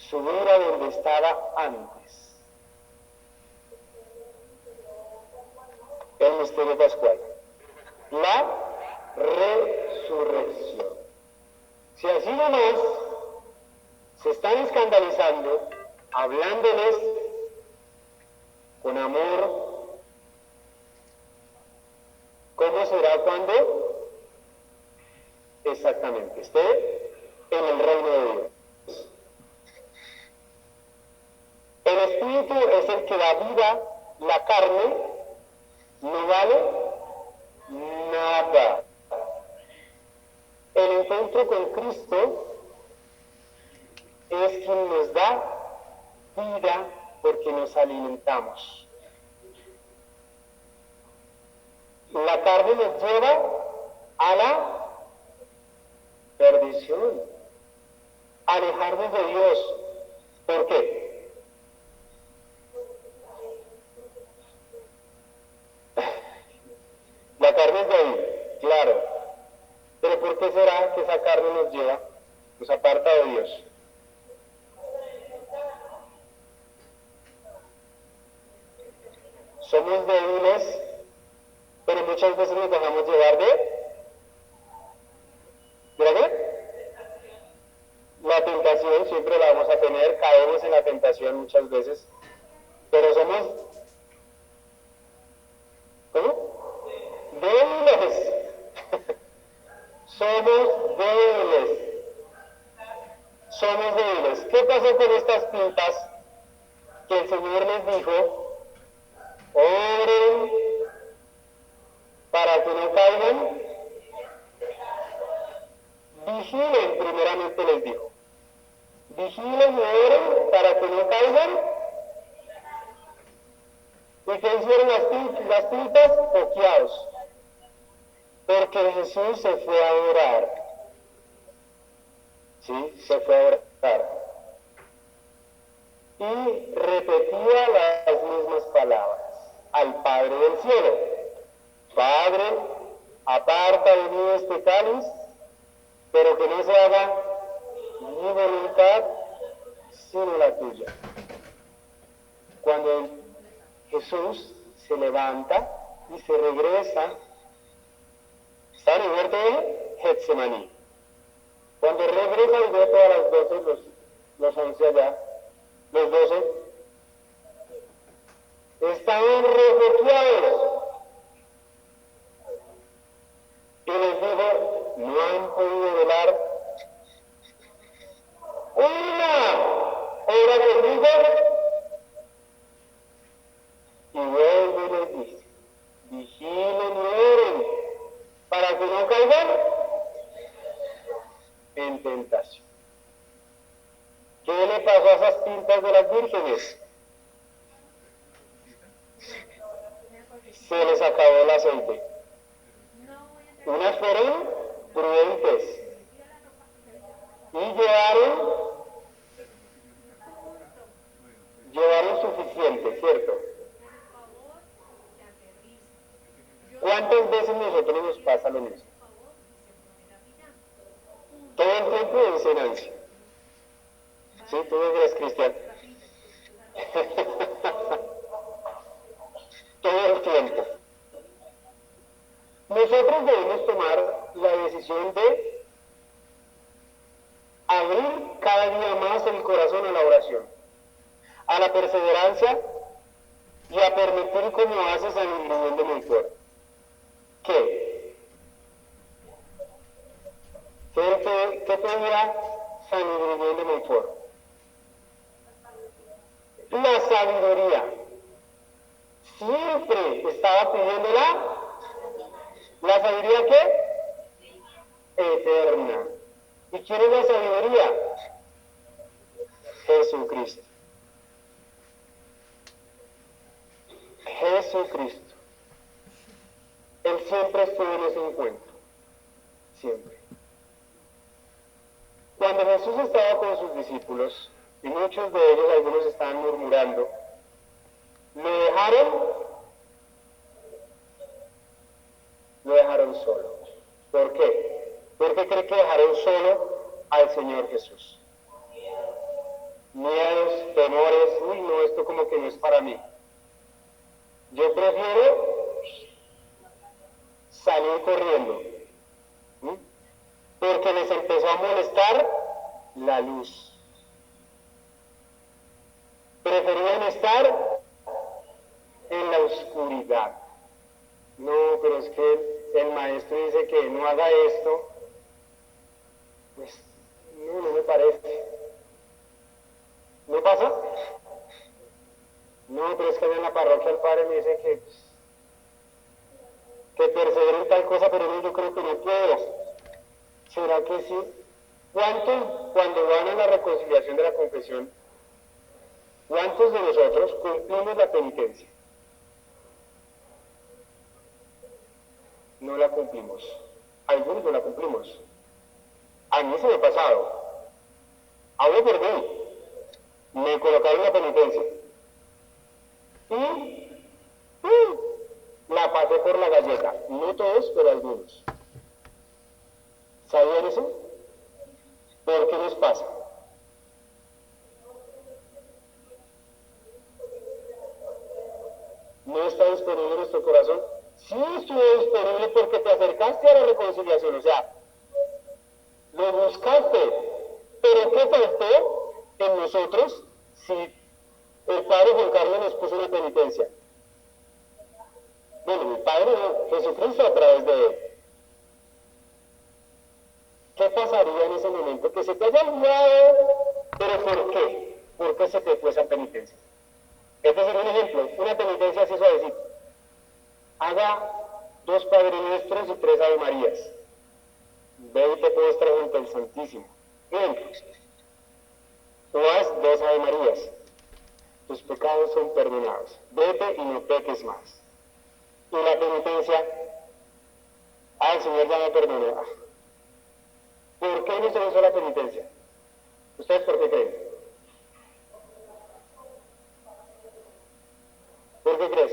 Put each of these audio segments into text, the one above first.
subir a donde estaba antes. El misterio pascual. La resurrección. Si así nomás se están escandalizando, hablándoles con amor, ¿cómo será cuando exactamente esté en el reino de Dios? El Espíritu es el que da vida, la carne no vale nada. El encuentro con Cristo es quien nos da vida porque nos alimentamos. La carne nos lleva a la perdición, a alejarnos de Dios. ¿Por qué? La carne es débil, claro. Pero ¿por qué será que esa carne nos aparta de Dios? Somos débiles, pero muchas veces nos dejamos llevar ¿de qué? La tentación siempre la vamos a tener, caemos en la tentación muchas veces, pero somos, ¿cómo? Débiles. Somos débiles. Somos débiles. ¿Qué pasó con estas pintas que el Señor les dijo? Oren para que no caigan. Vigilen, primeramente les dijo. Vigilen y oren para que no caigan. ¿Y qué hicieron las pintas? Foqueados. Porque Jesús se fue a orar. ¿Sí? Se fue a orar. Y repetía las mismas palabras al Padre del cielo. Padre, aparta de mí este cáliz, pero que no se haga mi voluntad, sino la tuya. Cuando Jesús se levanta y se regresa, está en el huerto de Getsemaní. Cuando regresa y ve todas las 12, los 11 allá, los 12, estaban refugiados. Y les dijo, no han podido velar una hora conmigo. Y vuelve y les dice, vigilen y oren para que no caigan en tentación. ¿Qué le pasó a esas pintas de las vírgenes? Se les acabó el aceite. Unas fueron prudentes y llevaron suficiente, ¿cierto? ¿Cuántas veces nosotros nos pasa lo mismo? Todo el tiempo de enseñanza. ¿Sí? ¿Tú no eres cristiano? Todo el tiempo. Nosotros debemos tomar la decisión de abrir cada día más el corazón a la oración, a la perseverancia y a permitir, como hace San Ignacio de Montfort, ¿qué pedía San Ignacio de Montfort? La sabiduría. Siempre estaba pidiendo la sabiduría ¿qué? Eterna. ¿Y quién es la sabiduría? Jesucristo. Jesucristo. Él siempre estuvo en ese encuentro. Siempre. Cuando Jesús estaba con sus discípulos, y muchos de ellos, algunos estaban murmurando, lo dejaron solo. ¿Por qué? ¿Por qué cree que dejaron solo al Señor Jesús? miedos, temores, uy, no, esto como que no es para mí. Yo prefiero salir corriendo, ¿sí? Porque les empezó a molestar la luz. Preferían estar en la oscuridad. No, pero es que el maestro dice que no haga esto. Pues no, no me parece. ¿No pasa? No, pero es que en la parroquia el padre me dice que persevere en tal cosa, pero no, yo creo que no puedo. ¿Será que sí? ¿Cuántos, cuando van a la reconciliación de la confesión, cuántos de nosotros cumplimos la penitencia? No la cumplimos. Algunos no la cumplimos. A mí se me ha pasado. Hablo por mí. Me colocaron la penitencia. Y la pasé por la galleta. No todos, pero algunos. ¿Sabían eso? ¿Por qué nos pasa? ¿No está disponible nuestro corazón? Sí estuvo disponible porque te acercaste a la reconciliación, o sea, lo buscaste, pero ¿qué faltó en nosotros si el Padre Juan Carlos nos puso una penitencia? Bueno, el Padre Jesucristo a través de él. ¿Qué pasaría en ese momento? Que se te haya olvidado, pero ¿por qué? ¿Por qué se te fue esa penitencia? Este es un ejemplo, una penitencia así suavecita. Haga 2 Padres Nuestros y 3 Ave Marías. Ve y te postra junto al Santísimo. Ejemplo, tú haz 2 Ave Marías. Tus pecados son perdonados. Vete y no peques más. Y la penitencia, el Señor ya me perdonó. ¿Por qué no se hizo la penitencia? ¿Ustedes por qué creen? ¿Por qué crees?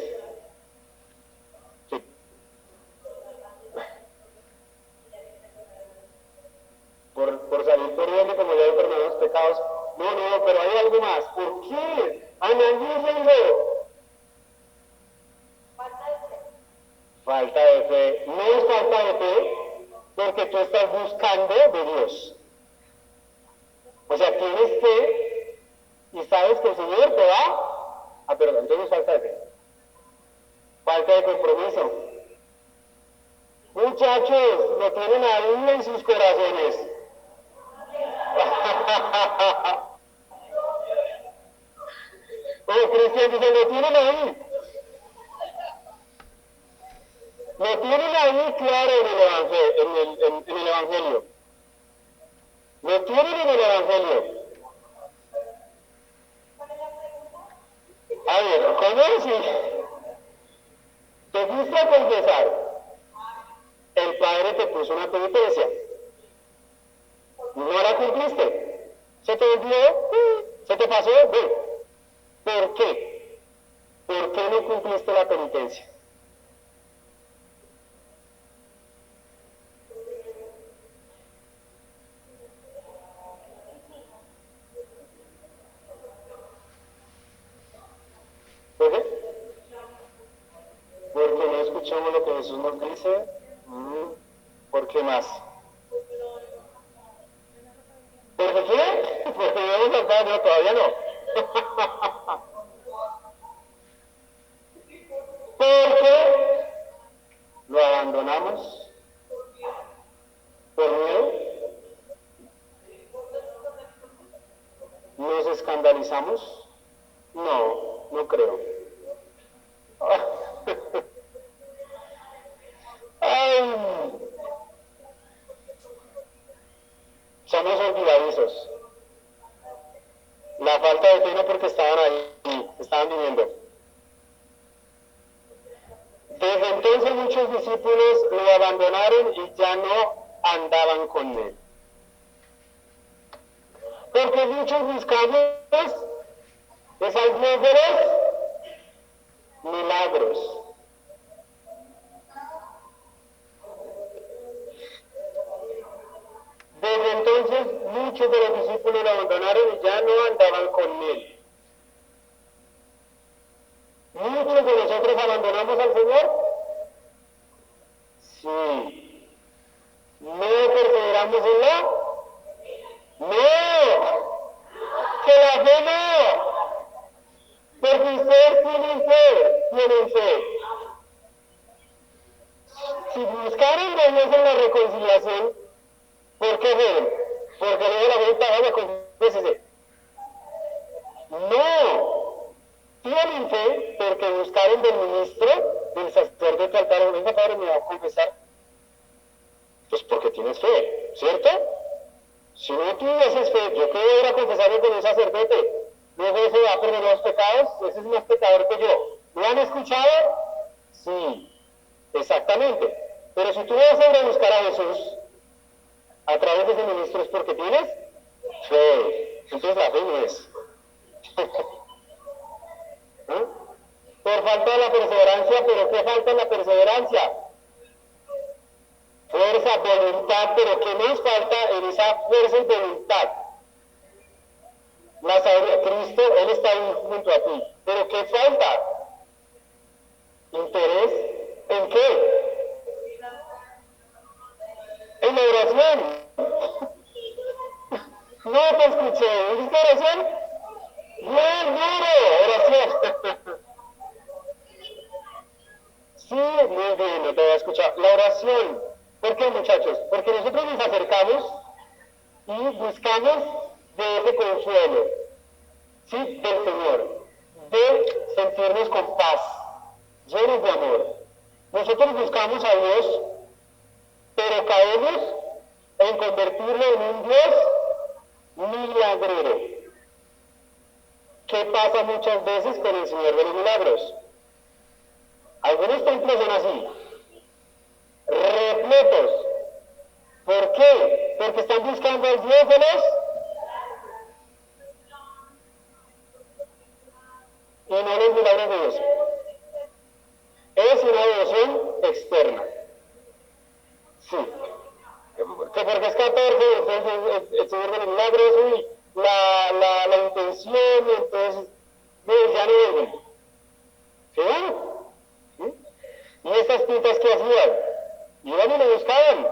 Sí. Por salir corriendo como ya he perdonado los pecados. No, pero hay algo más. ¿Por qué? Analícenlo. Falta de fe. No es falta de fe porque tú estás buscando de Dios. O sea, tienes fe y sabes que el Señor te va a perdonar. Entonces falta de fe. Falta de compromiso. Muchachos, lo tienen ahí en sus corazones. Oye, Cristian dice, lo tienen ahí. Lo tienen ahí claro en el Evangelio. Lo tienen en el Evangelio. A ver, ¿cómo así? Te fuiste a confesar. El Padre te puso una penitencia. No la cumpliste. ¿Se te olvidó? ¿Se te pasó? ¿Por qué? ¿Por qué no cumpliste la penitencia? ¿Por qué? Porque no escuchamos lo que Jesús nos dice. ¿Por qué más? ¿Por qué? Porque no hemos cantado, no, todavía no. Porque lo abandonamos por miedo, nos escandalizamos. No, no creo. Ay, somos olvidadizos. La falta de fe no porque estaban ahí, estaban viviendo. Desde entonces muchos discípulos lo abandonaron y ya no andaban con él. Porque muchos buscamos esas milagros. Desde entonces muchos muchos de los discípulos lo abandonaron y ya no andaban con él. ¿Muchos de nosotros abandonamos al Señor? Sí. ¿No perseveramos en la? No. Que la fe no. Porque ustedes tienen fe. Si buscaron de Dios en la reconciliación, ¿por qué fueron? Porque luego la vuelta, vaya, confiésese. No. Tienen fe porque buscaron del ministro, del sacerdote al padre. Venga, padre, me va a confesar. Pues porque tienes fe, ¿cierto? Si no tuvieses fe, yo quiero ir a confesarme con un sacerdote. Luego ese va a perdonar los pecados, ese es más pecador que yo. ¿Lo han escuchado? Sí, exactamente. Pero si tú vas a ir a buscar a Jesús a través de ese ministro es porque tienes fe. Entonces la fe no es. ¿Eh? Por falta de la perseverancia, ¿pero qué falta en la perseverancia? Fuerza, voluntad, pero ¿qué nos falta en esa fuerza y voluntad? La sabiduría, Cristo, Él está ahí junto a ti. ¿Pero qué falta? ¿Interés? ¿En qué? En la oración. No te escuché. ¿Dijiste oración? Bien, duro, oración. Sí, muy bien, no te voy a escuchar. La oración. ¿Por qué, muchachos? Porque nosotros nos acercamos y buscamos de ese consuelo, ¿sí? Del Señor, de sentirnos con paz, llenos de amor. Nosotros buscamos a Dios, pero caemos en convertirlo en un Dios milagrero. ¿Qué pasa muchas veces con el Señor de los Milagros? Algunos templos son así, repletos. ¿Por qué? Porque están buscando al Dios de los y no los milagros de Dios. Es una devoción externa. Sí. Que porque es 14, entonces el Señor de los Milagros, uy, la intención, entonces, ya no vuelven. ¿Sí? ¿Sí? Y estas pintas que hacían, iban y lo buscaban,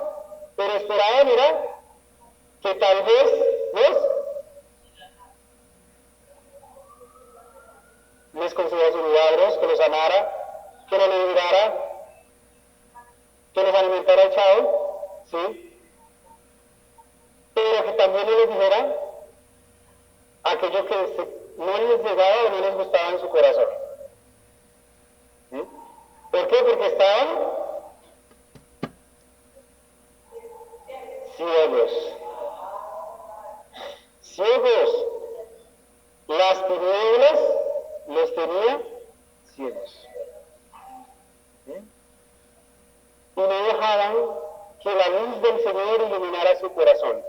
pero esperaban, era que tal vez, les concediera sus milagros, que los sanara, que los librara, que los alimentara echado, ¿sí? Pero que también les dijera aquello que no les llegaba o no les gustaba en su corazón. ¿Sí? ¿Por qué? Porque estaban ciegos. Ciegos. Las tinieblas los tenía ciegos. ¿Sí? Y no dejaban que la luz del Señor iluminara su corazón.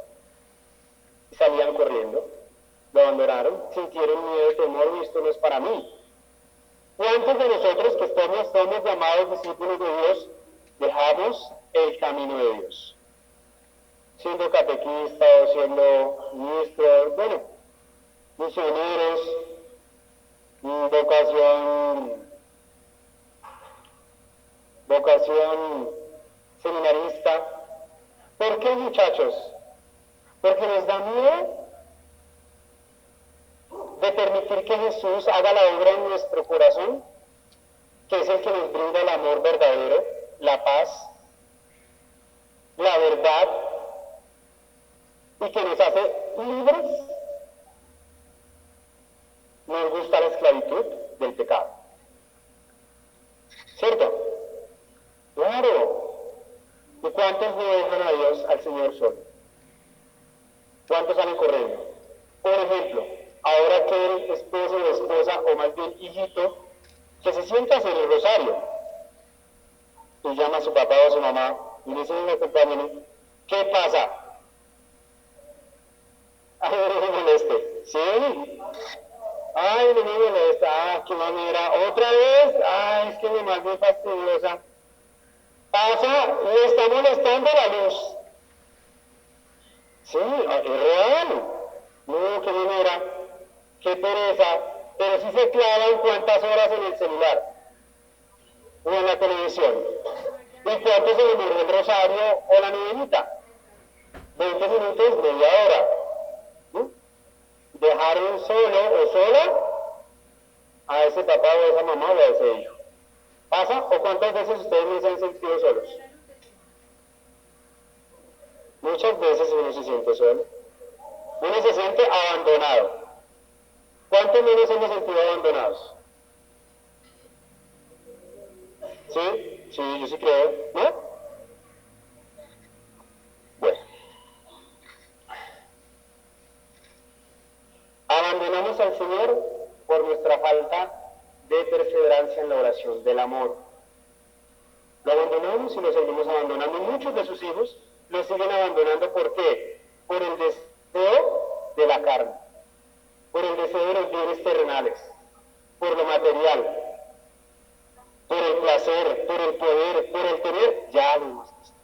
Y salían corriendo, lo abandonaron, sintieron miedo, temor, y esto no es para mí. ¿Cuántos de nosotros que somos llamados discípulos de Dios, dejamos el camino de Dios? Siendo catequistas o siendo ministros, bueno, misioneros, vocación seminarista. ¿Por qué, muchachos? Porque nos da miedo de permitir que Jesús haga la obra en nuestro corazón, que es el que nos brinda el amor verdadero, la paz, la verdad, y que nos hace libres. Nos gusta la esclavitud del pecado. ¿Cierto? Claro. ¿Y cuántos no dejan a Dios, al Señor solo? ¿Cuántos salen corriendo? Por ejemplo, ahora que el esposo o esposa, o más bien hijito, que se sienta a hacer el rosario, y llama a su papá o a su mamá, y le dice, venga, acompáñenme, ¿qué pasa? Ay, no me moleste. ¿Sí? Ay, no me molesta. Ah, qué manera. ¿Otra vez? Ay, es que mi mamá es muy fastidiosa. Pasa, le está molestando la luz. Sí, es real. No, qué manera, qué pereza, pero sí se clavan cuántas horas en el celular o en la televisión. ¿Y cuánto se demoró el rosario o la novenita? 20 minutos, media hora. ¿Sí? Dejaron solo o sola a ese papá o a esa mamá o a ese hijo. ¿Pasa? ¿O cuántas veces ustedes no se han sentido solos? Muchas veces uno se siente solo. Uno se siente abandonado. ¿Cuántos menos hemos sentido abandonados? ¿Sí? Sí, yo sí creo. ¿No? Bueno. Abandonamos al Señor por nuestra falta de perseverancia en la oración, del amor. Lo abandonamos y lo seguimos abandonando. Muchos de sus hijos lo siguen abandonando. ¿Por qué? Por el deseo de la carne, por el deseo de los bienes terrenales, por lo material, por el placer, por el poder, por el tener, ya lo hemos visto.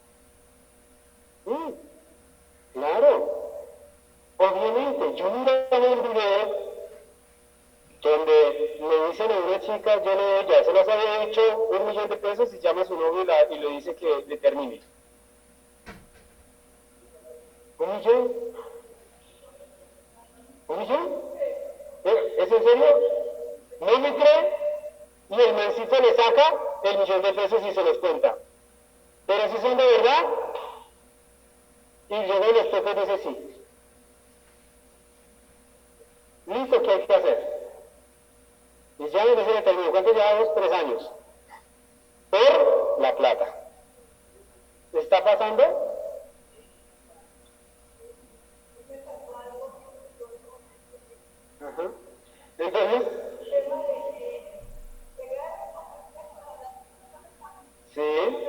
Claro. Obviamente, yo miraba un video donde le dicen a una chica, ya se las había hecho $1.000.000 y llama a su novio y le dice que le termine. ¿1.000.000? ¿1.000.000? ¿Es en serio? ¿No me cree? Y el mancito le saca el $1.000.000 y se los cuenta. Pero si son de verdad, y llega y les toca y dice sí. Listo, ¿qué hay que hacer? Y ya me dice termino. ¿Cuánto llevamos? 3 años. Por la plata. ¿Está pasando? Ajá. Entonces, sí.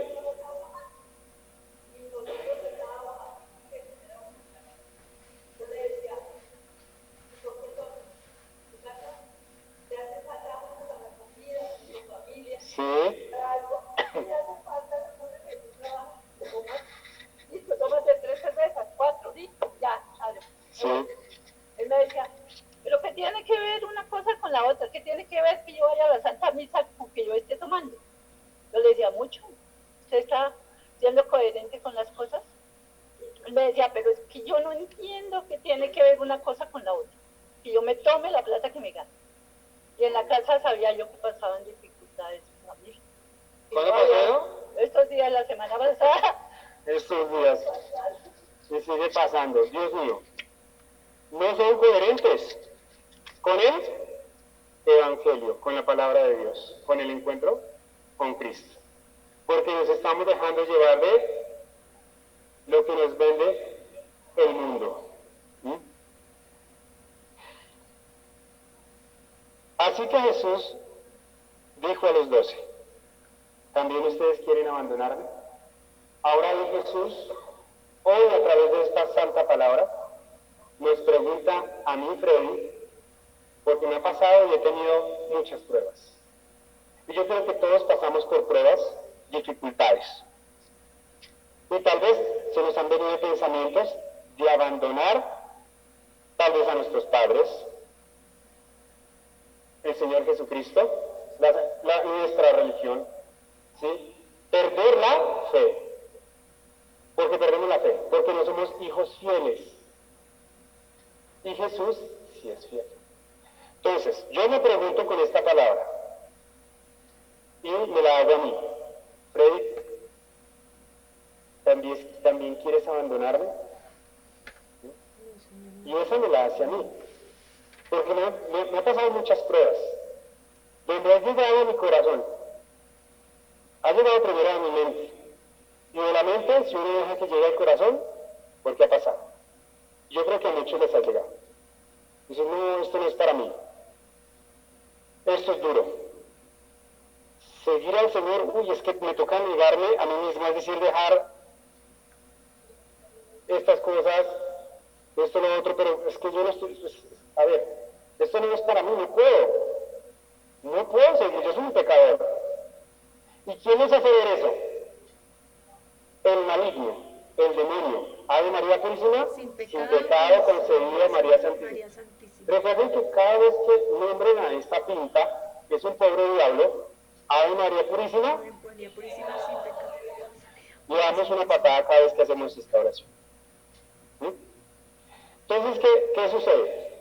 Sí. Listo, tómate 3 cervezas, 4, listo, ya, dale. Sí. Él me decía, pero ¿qué tiene que ver una cosa con la otra? ¿Qué tiene que ver que yo vaya a la Santa Misa con que yo esté tomando? Yo le decía mucho. ¿Usted está siendo coherente con las cosas? Él me decía, pero es que yo no entiendo qué tiene que ver una cosa con la otra. Que yo me tome la plata que me gano. Y en la casa sabía yo que pasaban dificultades en la familia. ¿Cuándo pasó? Estos días, la semana pasada. Estos días. Y sigue pasando. Dios mío. No son coherentes con el Evangelio, con la palabra de Dios, con el encuentro con Cristo. Porque nos estamos dejando llevar de lo que nos vende el mundo. ¿Mm? Así que Jesús dijo a los 12, ¿también ustedes quieren abandonarme? Ahora hoy Jesús, hoy a través de esta santa palabra, nos pregunta a mí, Freddy, porque me ha pasado y he tenido muchas pruebas. Y yo creo que todos pasamos por pruebas, dificultades. Y tal vez se nos han venido pensamientos de abandonar, tal vez a nuestros padres, el Señor Jesucristo, nuestra religión, ¿sí? Perder la fe. Porque perdemos la fe, porque no somos hijos fieles. Y Jesús sí es fiel. Entonces, yo me pregunto con esta palabra, y me la hago a mí. Freddy, ¿también quieres abandonarme? Y esa me la hace a mí. Porque me ha pasado muchas pruebas, donde ha llegado a mi corazón, ha llegado primero a mi mente. Y de la mente, si uno deja que llegue al corazón, ¿por qué ha pasado? Yo creo que a muchos les ha llegado. Dicen, no, esto no es para mí. Esto es duro. Seguir al Señor, uy, es que me toca negarme a mí mismo, es decir, dejar estas cosas, esto, lo otro, pero es que yo no estoy, pues, a ver, esto no es para mí, no puedo seguir, yo soy un pecador. ¿Y quién nos hace ver eso? El maligno, el demonio, Ave María Purísima, sin sin pecado pecado concebida María Santísima. María Santísima. Recuerden que cada vez que nombren a esta pinta, que es un pobre diablo, Ave María Purísima, María Purísima, sin pecado. le damos una patada cada vez que hacemos esta oración. ¿Sí? Entonces, ¿qué sucede?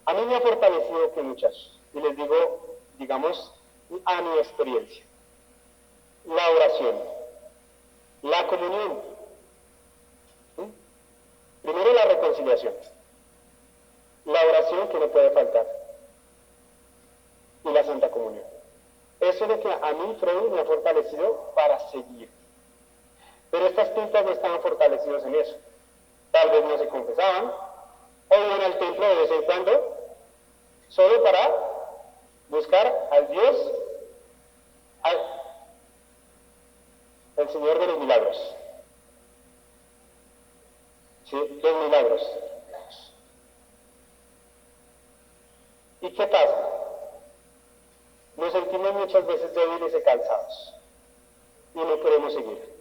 A mí me ha fortalecido que muchachos, y les digo, digamos, a mi experiencia, la oración, la comunión, ¿sí? Primero la reconciliación, la oración que no puede faltar, y la Santa Comunión. Eso es lo que a mí, Freddy, me ha fortalecido para seguir. Pero estas pintas no estaban fortalecidos en eso. Tal vez no se confesaban, o iban al templo de vez en cuando, solo para buscar al Dios, el Señor de los milagros. ¿Sí? Los milagros. ¿Y qué pasa? Nos sentimos muchas veces débiles y cansados y no queremos seguir.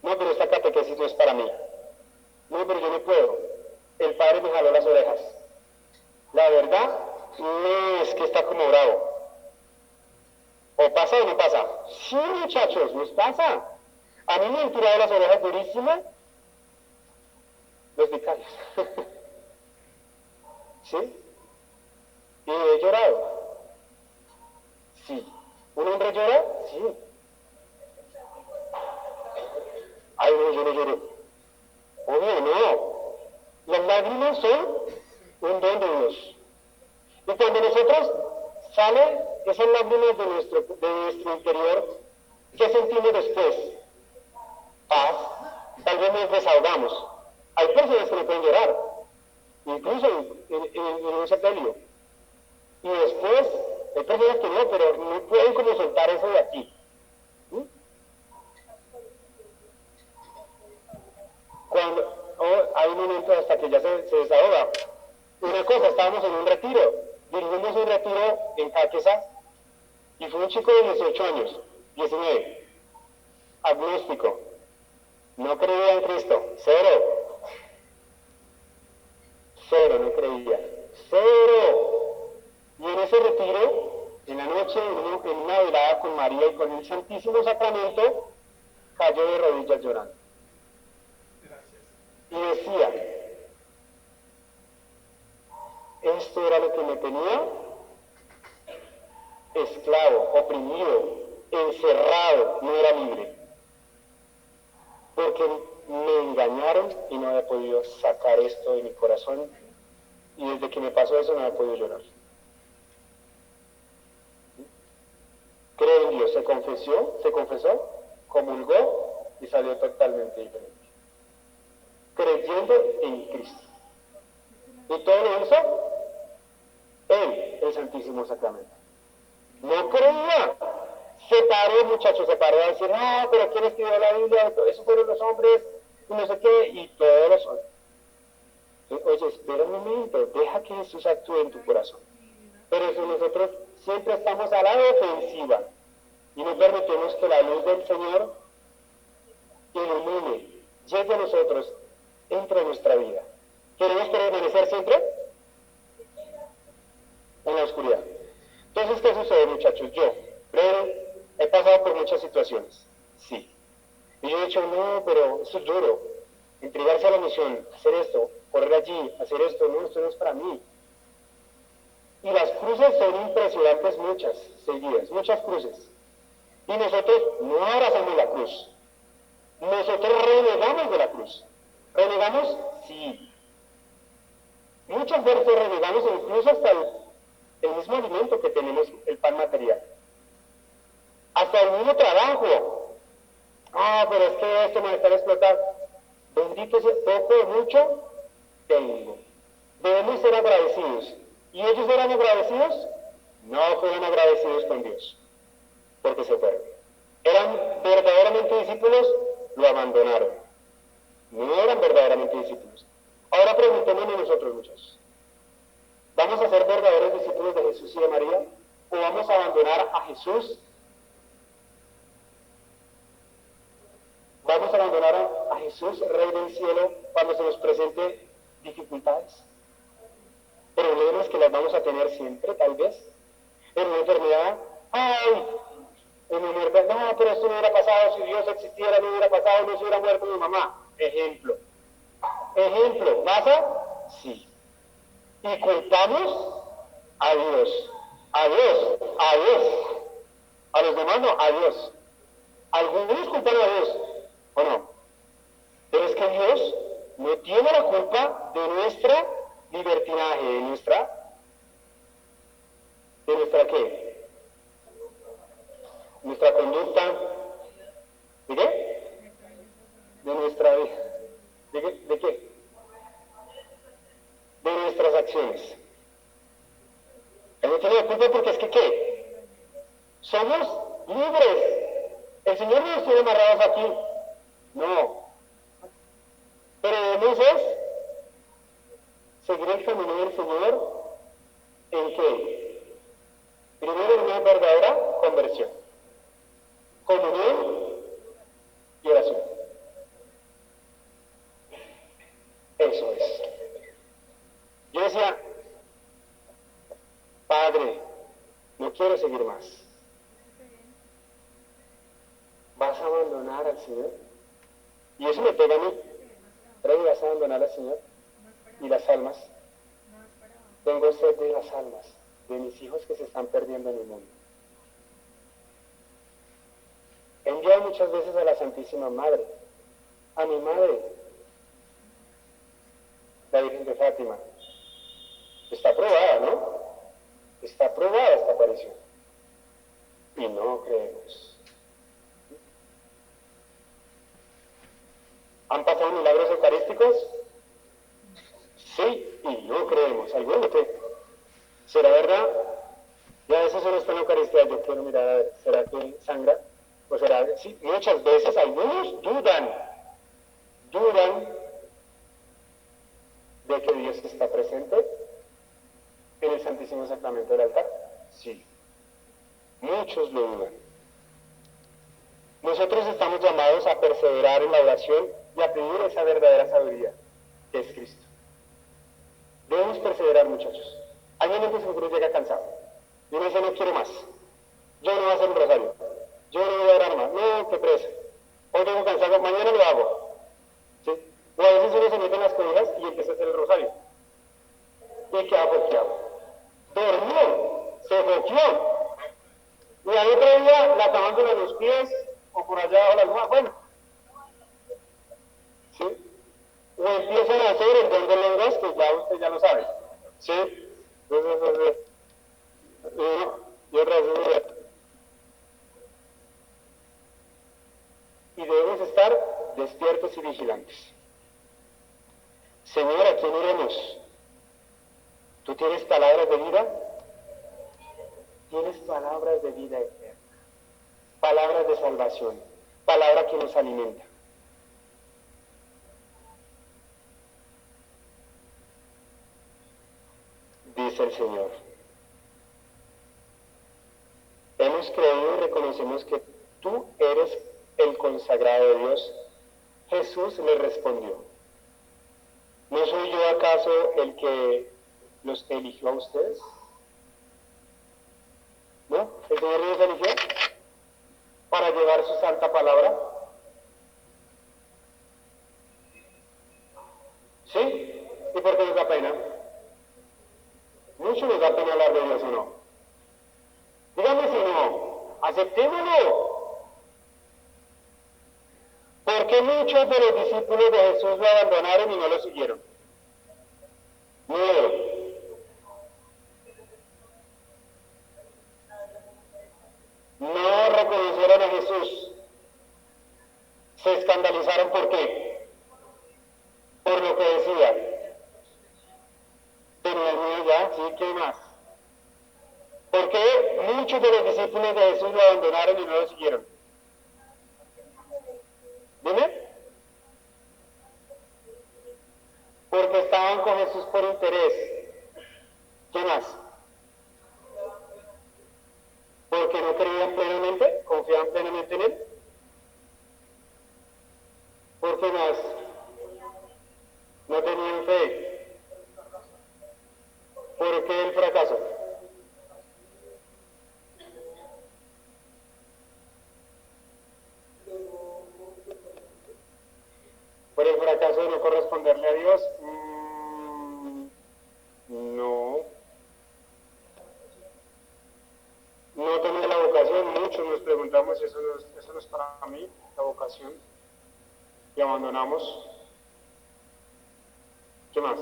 No, pero esta catequesis no es para mí. No, pero yo no puedo. El Padre me jaló las orejas. La verdad, no es que está como bravo. ¿O pasa o no pasa? Sí, muchachos, nos pasa. A mí me han tirado las orejas durísimas los vicarios. ¿Sí? Y he llorado. Sí. ¿Un hombre llora? Sí. Ay, no, yo no lloro. Obvio, no. Las lágrimas son un don de Dios. Y cuando nosotros sale esas lágrimas de nuestro interior, ¿qué sentimos después? Paz. Tal vez nos desahogamos. Hay personas que no pueden llorar, incluso en un sepelio. Y después, hay personas que no, pero no pueden como soltar eso de aquí. Hay un momento hasta que ya se desahoga. Una cosa, estábamos en un retiro, dirigimos un retiro en Caquesa, y fue un chico de 18 años, 19, agnóstico, no creía en Cristo, cero, no creía, cero. Y en ese retiro, en la noche, en una velada con María y con el Santísimo Sacramento, cayó de rodillas llorando. Y decía, esto era lo que me tenía esclavo, oprimido, encerrado, no era libre. Porque me engañaron y no había podido sacar esto de mi corazón. Y desde que me pasó eso no había podido llorar. Creo en Dios, se confesó, comulgó y salió totalmente diferente. Creyendo en Cristo. Y todo lo hizo en el Santísimo Sacramento. No creía. Se paró, muchachos, se paró a decir, pero ¿quién escribió la Biblia? Eso fueron los hombres, y no sé qué, y todos los hombres. Oye, espera un momento, deja que Jesús actúe en tu corazón. Pero eso nosotros siempre estamos a la defensiva y no permitimos que la luz del Señor ilumine, llegue a nosotros, entre en nuestra vida. ¿Queremos permanecer siempre en la oscuridad? Entonces, ¿qué sucede, muchachos? Yo, Pedro, he pasado por muchas situaciones, sí. Y yo he dicho, no, pero eso es duro. Entregarse a la misión, hacer esto, correr allí, hacer esto no es para mí. Y las cruces son impresionantes, muchas, seguidas, muchas cruces. Y nosotros no abrazamos la cruz. Nosotros renegamos de la cruz. ¿Renegamos? Sí. Muchas veces renegamos incluso hasta el mismo alimento que tenemos, el pan material. Hasta el mismo trabajo. Pero es que esto me está explotando. Bendito sea, poco o mucho tengo. Debemos ser agradecidos. ¿Y ellos eran agradecidos? No fueron agradecidos con Dios, porque se fueron. ¿Eran verdaderamente discípulos? Lo abandonaron. No eran verdaderamente discípulos. Ahora preguntémonos nosotros, muchachos. ¿Vamos a ser verdaderos discípulos de Jesús y de María? ¿O vamos a abandonar a Jesús? ¿Vamos a abandonar a Jesús, Rey del cielo, cuando se nos presente dificultades? Problemas que las vamos a tener siempre, tal vez. En una enfermedad, ¡ay! En una muerte, no, pero esto no hubiera pasado, si Dios existiera, no hubiera pasado, no se hubiera muerto mi mamá. Ejemplo. Ejemplo, ¿pasa? Sí. Y culpamos a Dios. A Dios, a Dios. A los demás no, a Dios. Algunos culpan a Dios, ¿o no? Pero es que Dios no tiene la culpa de nuestra libertinaje, de nuestra ¿qué? Nuestra conducta, ¿de qué? De nuestra vida. ¿De qué? De nuestras acciones. Él no tiene la culpa porque es que ¿qué? Somos libres. El Señor no nos tiene amarrados aquí. No. Pero debemos es seguir el camino del Señor en qué? Primero en una verdadera conversión. Comunión y oración. Eso es. Yo decía, Padre, no quiero seguir más. ¿Vas a abandonar al Señor? Y eso me pega a mí. ¿Pero vas a abandonar al Señor? ¿Y las almas? Tengo sed de las almas, de mis hijos que se están perdiendo en el mundo. He enviado muchas veces a la Santísima Madre, a mi madre, la Virgen de Fátima. Está aprobada, ¿no? Está aprobada esta aparición. Y no creemos. ¿Han pasado milagros eucarísticos? Sí, y no creemos. Algunos que, ¿será verdad? Ya eso solo está en la Eucaristía. Yo quiero mirar a ver, ¿será que sangra? ¿O será? Sí, muchas veces algunos dudan de que Dios está presente en el Santísimo Sacramento del altar. Sí, muchos lo dudan. Nosotros estamos llamados a perseverar en la oración y a pedir esa verdadera sabiduría, que es Cristo. Debemos perseverar, muchachos. Hay momentos en que uno llega cansado. Y uno dice, no quiero más. Yo no voy a hacer un rosario. Yo no voy a orar más. No, qué presa. Hoy tengo cansado, mañana lo hago. ¿Sí? O a veces uno se mete en las cobijas y empieza a hacer el rosario. Y queda foqueado. Dormió, se foqueó. Y al otro día, la camándula en los pies, o por allá, o las manos. Bueno. ¿Sí? O empiezan a hacer el don de lenguas, que ya usted ya lo sabe. ¿Sí? Entonces, y otra vez, y debemos estar despiertos y vigilantes. Señor, ¿a quién iremos? ¿Tú tienes palabras de vida? Tienes palabras de vida eterna, palabras de salvación, palabra que nos alimenta. Dice el Señor, hemos creído y reconocemos que tú eres el consagrado de Dios. Jesús le respondió, ¿no soy yo acaso el que los eligió a ustedes? ¿No? ¿El Señor los eligió para llevar su santa palabra? ¿Sí? ¿Y por qué nos da pena? Mucho nos da pena hablar de Dios, ¿o no? Dígame si no, aceptémoslo. ¿Por qué muchos de los discípulos de Jesús lo abandonaron y no lo siguieron? Miedo. No reconocieron a Jesús. Se escandalizaron, ¿por qué? Por lo que decía. Tenían miedo ya, ¿sí? ¿Qué más? ¿Por qué muchos de los discípulos de Jesús lo abandonaron y no lo siguieron? ¿Dime? Porque estaban con Jesús por interés. ¿Qué más? Porque no creían plenamente, confiaban plenamente en Él. ¿Por qué más? ¿Por qué el fracaso? ¿Por el fracaso de no corresponderle a Dios? No. No tomé la vocación, muchos nos preguntamos si eso no es para mí, la vocación, y abandonamos. ¿Qué más?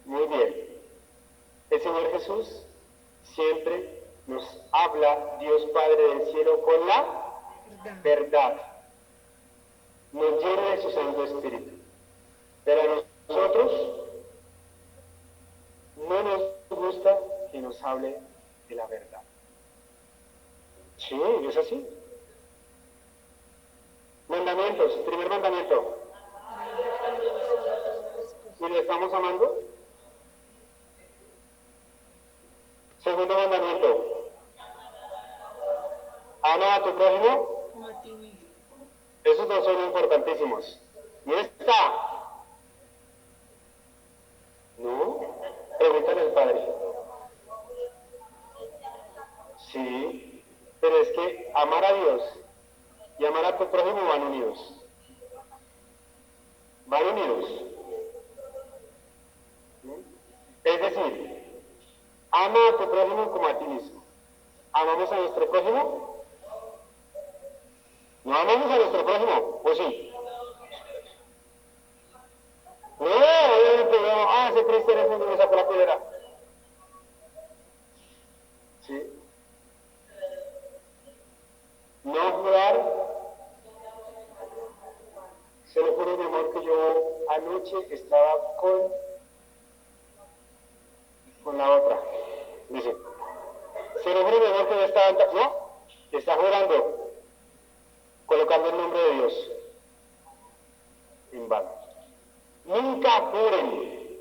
Muy bien. El Señor Jesús siempre nos habla, Dios Padre del cielo, con la verdad. Nos llena de su Santo Espíritu. Pero a nosotros no nos gusta que nos hable de la verdad. Sí, es así. Mandamientos. Primer mandamiento. ¿Y le estamos amando? Segundo mandamiento. Ama a tu prójimo. Como a ti mismo. Esos dos son importantísimos. ¿Y está? ¿No? Pregúntale al Padre. Sí, pero es que amar a Dios y amar a tu prójimo van unidos. Van unidos. Es decir, ama a tu prójimo como a ti mismo. ¿Amamos a nuestro prójimo? ¿No amamos a nuestro prójimo? ¿O sí? No, obviamente no. Ese cristiano es donde me sacó la piedra. ¿Sí? No jurar. Se lo juro, mi amor, que yo anoche estaba con la otra. Dice, se lo juro, mi amor, que yo estaba... No, está jurando, colocando el nombre de Dios en vano. Nunca juren.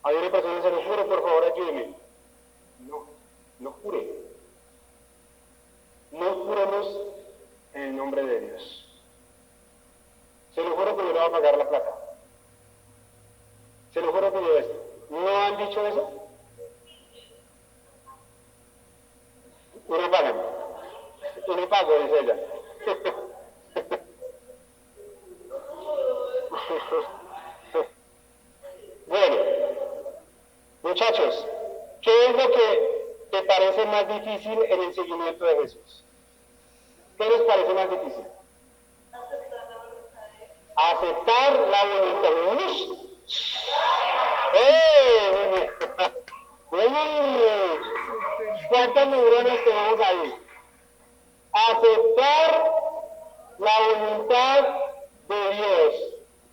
Hay una persona que se lo juro, por favor, ayúdeme. No, no jure. No juremos en el nombre de Dios. Se lo juro que yo le voy a pagar la plata. Se lo juro que yo esto. ¿No han dicho eso? Uno paga. Uno pago, dice ella. Bueno, muchachos, ¿qué es lo que te parece más difícil en el seguimiento de Jesús? ¿Qué les parece más difícil? Aceptar la voluntad de Dios. ¿Cuántas neuronas tenemos ahí? Aceptar la voluntad de Dios.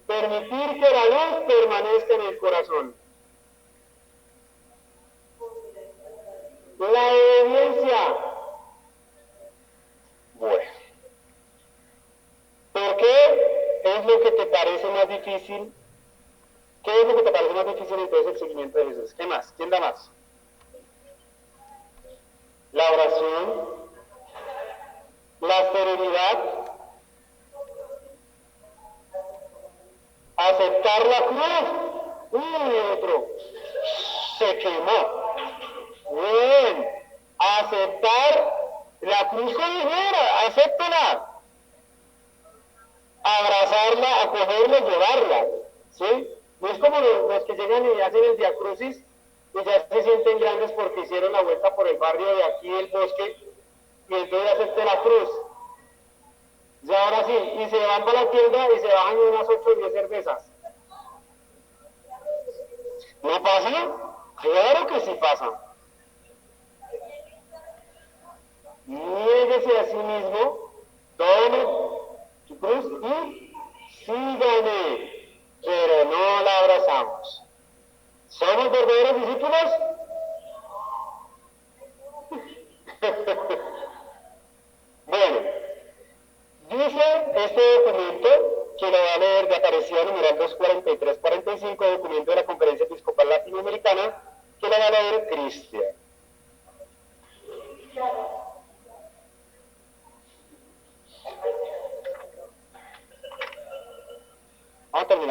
Permitir que la luz permanezca en el corazón. La obediencia. Bueno. ¿Por qué es lo que te parece más difícil? ¿Qué es lo que te parece más difícil entonces el seguimiento de Jesús? ¿Qué más? ¿Quién da más? La oración, la serenidad, aceptar la cruz. Otro se quemó. Bien, aceptar la cruz callejera, acéptala. Abrazarla, acogerla, llevarla, ¿sí? No es como los que llegan y hacen el viacrucis y ya se sienten grandes porque hicieron la vuelta por el barrio de aquí del bosque y entonces acepté la cruz. Y ahora sí, y se van para la tienda y se bajan unas 8 o 10 cervezas. ¿No pasa? Claro que sí pasa. Niéguese a sí mismo, tome su cruz y sígame, pero no la abrazamos. ¿Somos verdaderos discípulos? Bueno, dice este documento, que lo va a leer de Aparecida numeral 243-45, documento de la Conferencia Episcopal Latinoamericana, que lo va a leer Cristian.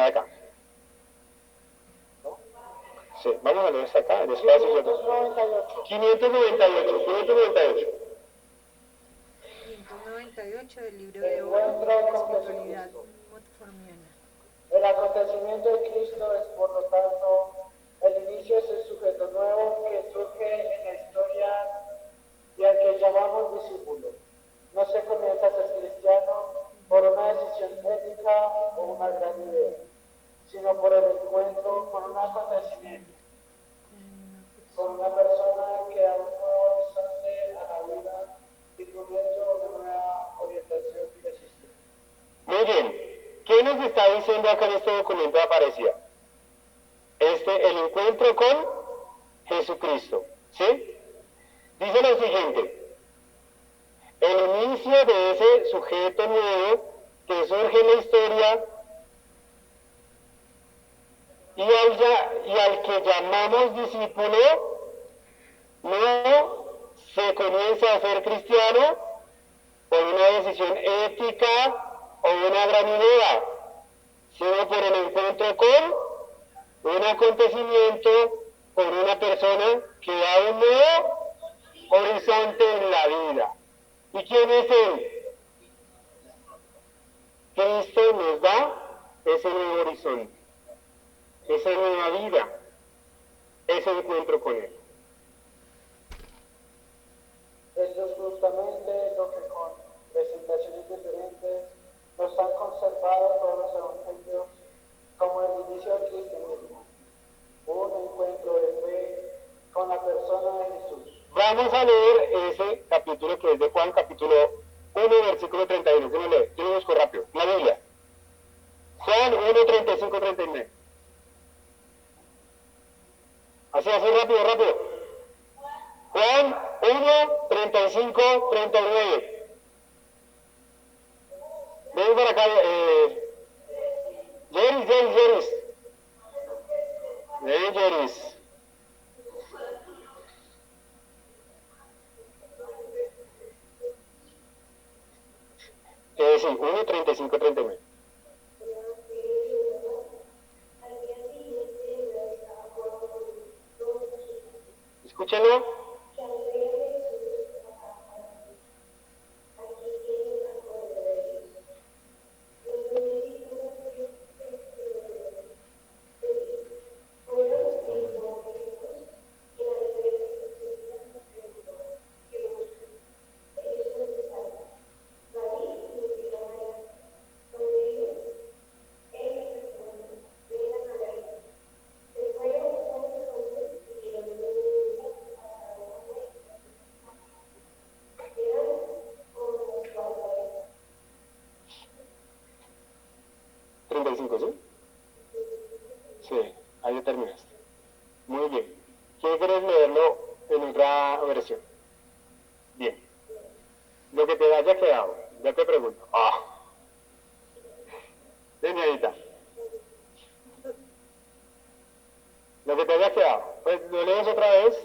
página de acá. ¿No? Sí, vamos a leer hasta acá, despacio. 598. 598. 598 del libro de oro de la espiritualidad morfoniana. El acontecimiento de Cristo es, por lo tanto, el inicio de ese sujeto nuevo que surge en la historia y al que llamamos discípulo. No se comienza a ser cristiano por una decisión ética o una gran idea, sino por el encuentro con un acontecimiento, con una persona que da un nuevo horizonte a la vida y comienza una nueva orientación existencial. Muy bien. ¿Qué nos está diciendo acá en este documento de Aparecida? El encuentro con Jesucristo, ¿sí? Dice lo siguiente: el inicio de ese sujeto nuevo que surge en la historia y al que llamamos discípulo, no se comienza a ser cristiano por una decisión ética o una gran idea, sino por el encuentro con un acontecimiento, con una persona que da un nuevo horizonte en la vida. ¿Y quién es Él? Cristo nos da ese nuevo horizonte, esa nueva vida, ese encuentro con Él. Esto es justamente lo que con presentaciones diferentes nos han conservado todos los evangelios como el inicio del cristianismo, un encuentro de fe con la persona de Jesús. Vamos a leer ese capítulo que es de Juan, capítulo 1, versículo 31. ¿Quién lo lee? Yo lo busco rápido. La Biblia. Juan 1, 35, 39. Así, rápido. Juan 1, 35, 39. Ven para acá, Jeris. Ven, Jeris. Sí, 1, 35, 39. Escúchenlo. ¿Sí? Sí, ahí terminaste. Muy bien. ¿Quién quieres leerlo en otra versión? Bien. Lo que te haya quedado, ya te pregunto. Señorita. Lo que te haya quedado. Pues lo lees otra vez.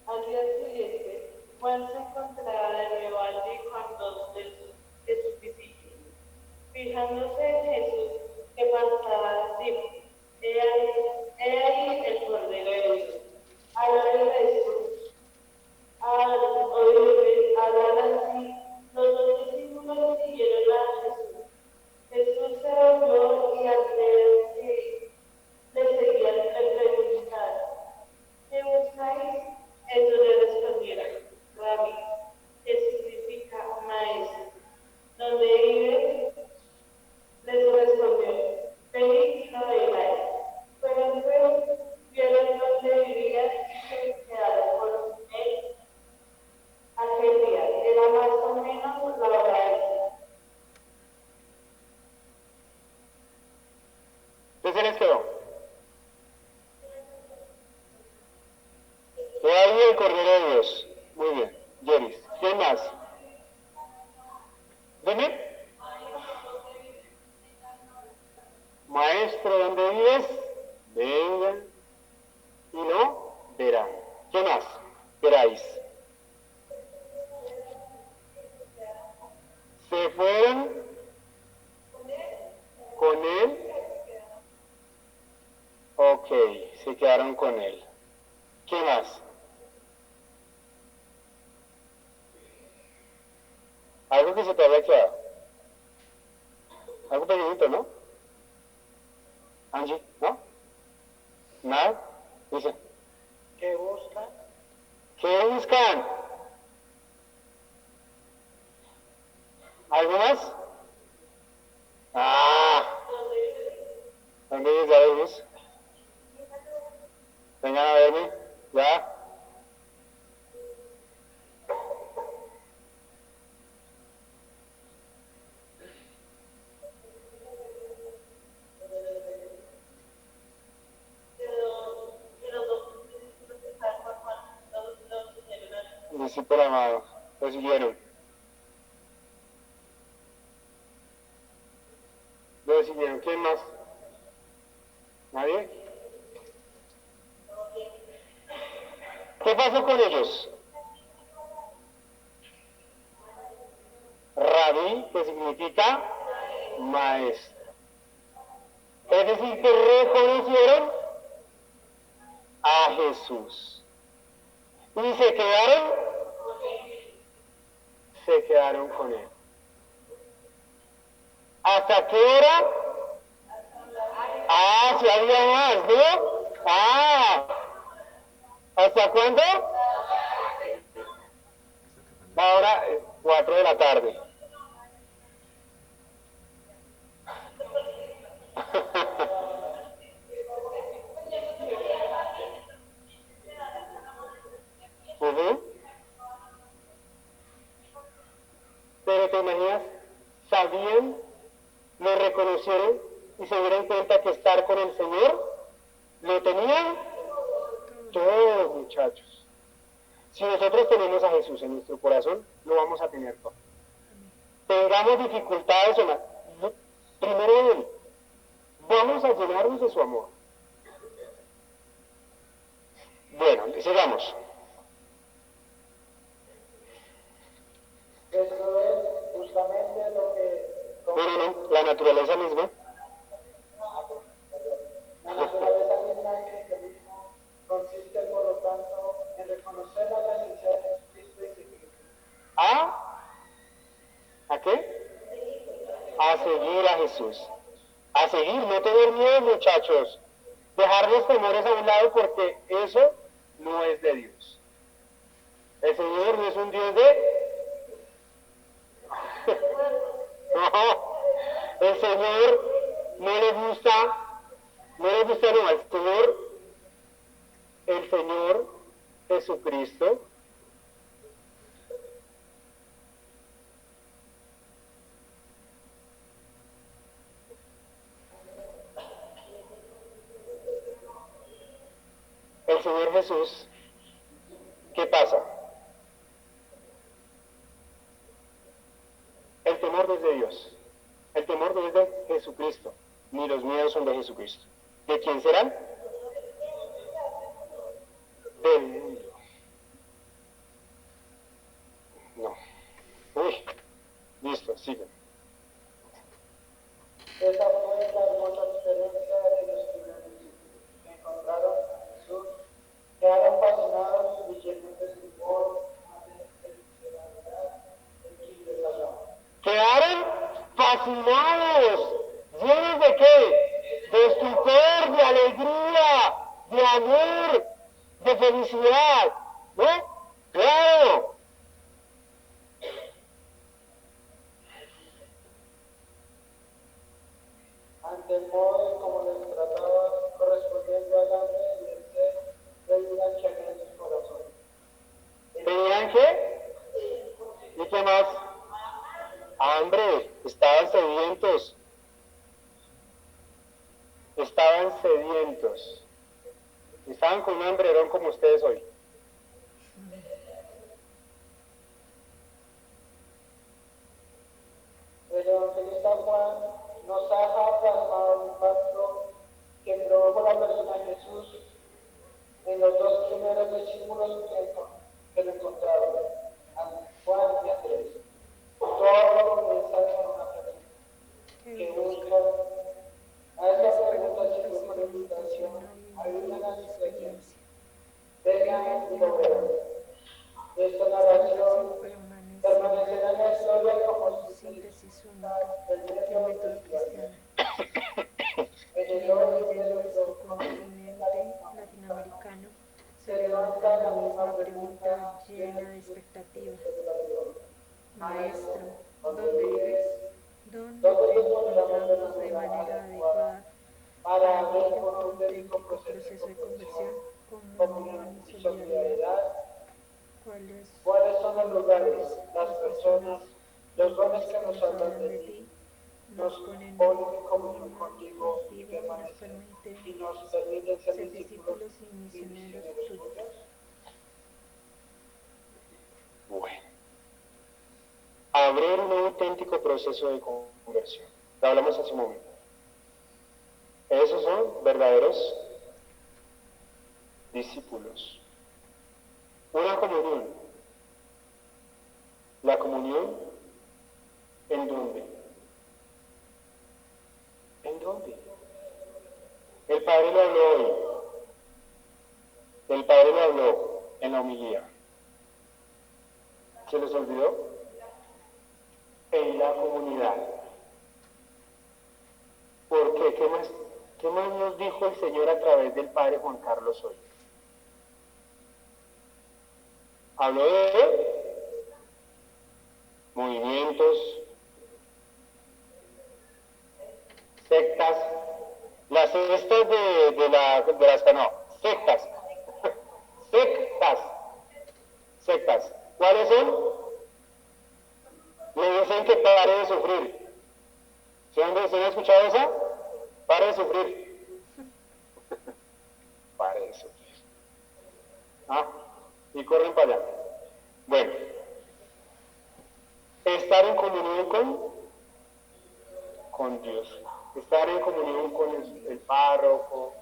Al día siguiente, Juan se encontraba de nuevo allí con dos de sus discípulos. Fijándose en Jesús que pasaba, dijo: he ahí el Cordero de Dios. Al oír esto, al oírle hablar así, los dos discípulos siguieron a Jesús. Jesús se volvió y al ver que le seguían, le preguntaron: ¿qué buscáis? Ellos le respondieron: Rabí, que significa maestro. ¿Dónde vives? Les respondió: venid a veráis. Pero luego vieron dónde vivía y se quedaron con él. Aquel día era más o menos la hora de ¿Qué se les quedó? Ahí el Cordero de Dios. Muy bien. Jeris. ¿Quién más? Dime. Maestro, ¿dónde vives? Vengan y no verán. ¿Qué más? Veráis. Se fueron ¿Con él? Ok, se quedaron con él. ¿Qué más? Algo que se te había quedado. Algo pequeñito, ¿no? Angie, ¿no? ¿Nada? Dice. ¿Qué buscan? ¿Qué buscan? ¿Algo más? Ah, ¿dónde dice? ¿Ya vimos? Vengan a verme, ¿ya? Discípulo amado, lo siguieron. Lo siguieron. ¿Quién más? ¿Nadie? ¿Qué pasó con ellos? Rabí, que significa maestro. Es decir, que reconocieron a Jesús. Y se quedaron con él. ¿Hasta qué hora? Ah, si había más, ¿no? Ah, ¿hasta cuándo? Ahora, 4 de la tarde. Pero te imaginas, sabían, lo reconocieron y se dieron cuenta que estar con el Señor lo tenían todos, muchachos. Si nosotros tenemos a Jesús en nuestro corazón, lo vamos a tener todo. Tengamos dificultades o no, primero Él. Vamos a llenarnos de su amor. Bueno, sigamos. Esto es justamente lo que... No, la naturaleza misma. La naturaleza misma que Cristo consiste, por lo tanto, en reconocer la presencia de Jesucristo y seguirlo. ¿A qué? A seguir a Jesús. A seguir, no tener miedo, muchachos. Dejar los temores a un lado porque eso no es de Dios. El Señor no es un Dios de... No, el Señor no le gusta no, el Señor Jesucristo, el Señor Jesús, ¿qué pasa? El temor no es de Dios, el temor no es de Jesucristo, ni los miedos son de Jesucristo. ¿De quién serán? Del mundo. No. Uy, listo, sigue. Esa fue la hermosa experiencia de los que encontraron a Jesús, quedaron fascinados y llenos de estupor ante la verdad de quien les hablaba. Quedaron fascinados, llenos de qué? De estupor, de alegría, de amor, de felicidad, ¿no? Claro. Ante el modo como les trataba, correspondiendo al hambre del ser, veían que había en sus corazones. ¿Tenían qué? ¿Y qué más? Hambre, estaban sedientos. Estaban con un hambrerón como ustedes hoy. El evangelista Juan nos ha plasmado el impacto que produjo la persona de Jesús en los dos primeros discípulos que lo encontraron, Juan y Andrés. Todo comienza con una pregunta que busca es única, porque el método cristiano En el viene orden desde de nuestro nuestro continente latinoamericano, se levanta la misma pregunta llena de expectativa. Maestro, ¿dónde vives? ¿Dónde te encontramos de manera adecuada para abrir por un auténtico proceso de conversión, comunión y solidaridad? ¿Cuáles son los lugares, las las personas, los dones que nos hablan hablan de de ti, ti, nos nos ponen ponen en comunión contigo y contigo y nos permanecen permiten y nos permiten ser ser discípulos discípulos y y misioneros misioneros tuyos? tuyos? Bueno, abrir un auténtico proceso de conversión. Lo hablamos hace un momento. Esos son verdaderos discípulos. Una comunión. La comunión, ¿en dónde? ¿En dónde? El Padre lo habló hoy. El Padre lo habló en la homilía. ¿Se les olvidó? En la comunidad. ¿Por qué? ¿Qué más nos dijo el Señor a través del Padre Juan Carlos hoy? Habló de movimientos, sectas, las estas de las no, sectas, sectas. ¿Cuáles son? Le dicen que pare de sufrir. ¿Sí han escuchado esa? Pare de sufrir. Pare de sufrir. Y corren para allá. Bueno, estar en comunión con Dios, estar en comunión con el párroco.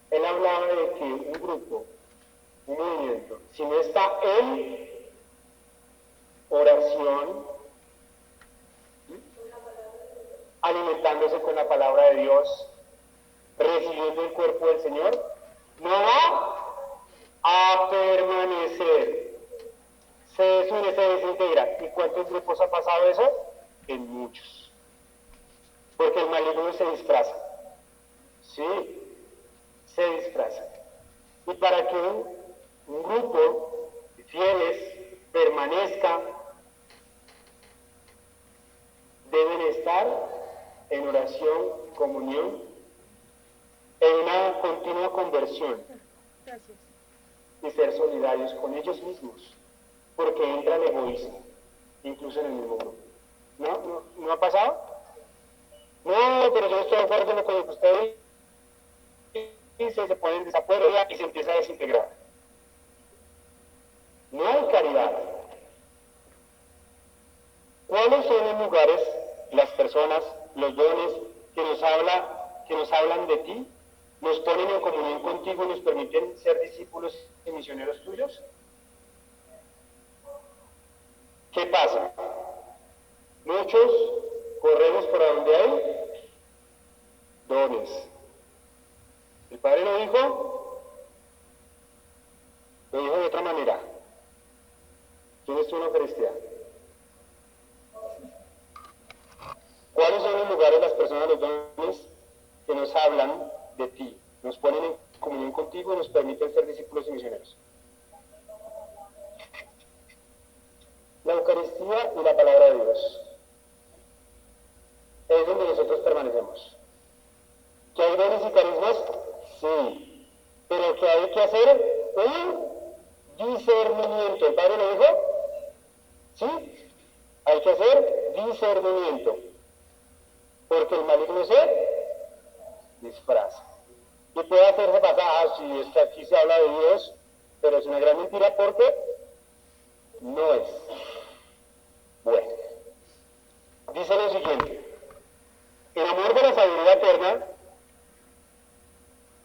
Él hablaba de que un grupo, un movimiento, si no está en oración, alimentándose con la palabra de Dios, recibiendo el cuerpo del Señor, no va a permanecer. Se desune, se desintegra. ¿Y cuántos grupos ha pasado eso? En muchos. Porque el maligno se disfraza. Sí, se disfraza. Y para que un grupo de fieles permanezca, deben estar en oración, comunión, en una continua conversión. Gracias. Y ser solidarios con ellos mismos, porque entra el egoísmo, incluso en el mismo grupo. ¿No ha pasado? No, pero yo estoy de acuerdo con lo que usted dice, se pone en desacuerdo y se empieza a desintegrar. No hay caridad. ¿Cuáles son los lugares, las personas, los dones que nos hablan de ti, nos ponen en comunión contigo y nos permiten ser discípulos y misioneros tuyos? ¿Qué pasa? Muchos corremos por donde hay dones. El Padre lo dijo de otra manera. ¿Quién estuvo en la Eucaristía? ¿Cuáles son los lugares, las personas, los dones que nos hablan de ti, nos ponen en comunión contigo y nos permiten ser discípulos y misioneros? La Eucaristía y la palabra de Dios. Es donde nosotros permanecemos. ¿Que hay dones y carismas? Sí. Pero que hay que hacer un discernimiento. ¿El Padre lo dijo? Sí. Hay que hacer discernimiento. Porque el maligno se disfraza. Y puede hacerse pasar, si es que aquí se habla de Dios, pero es una gran mentira porque no es. Bueno, dice lo siguiente: el amor de la sabiduría eterna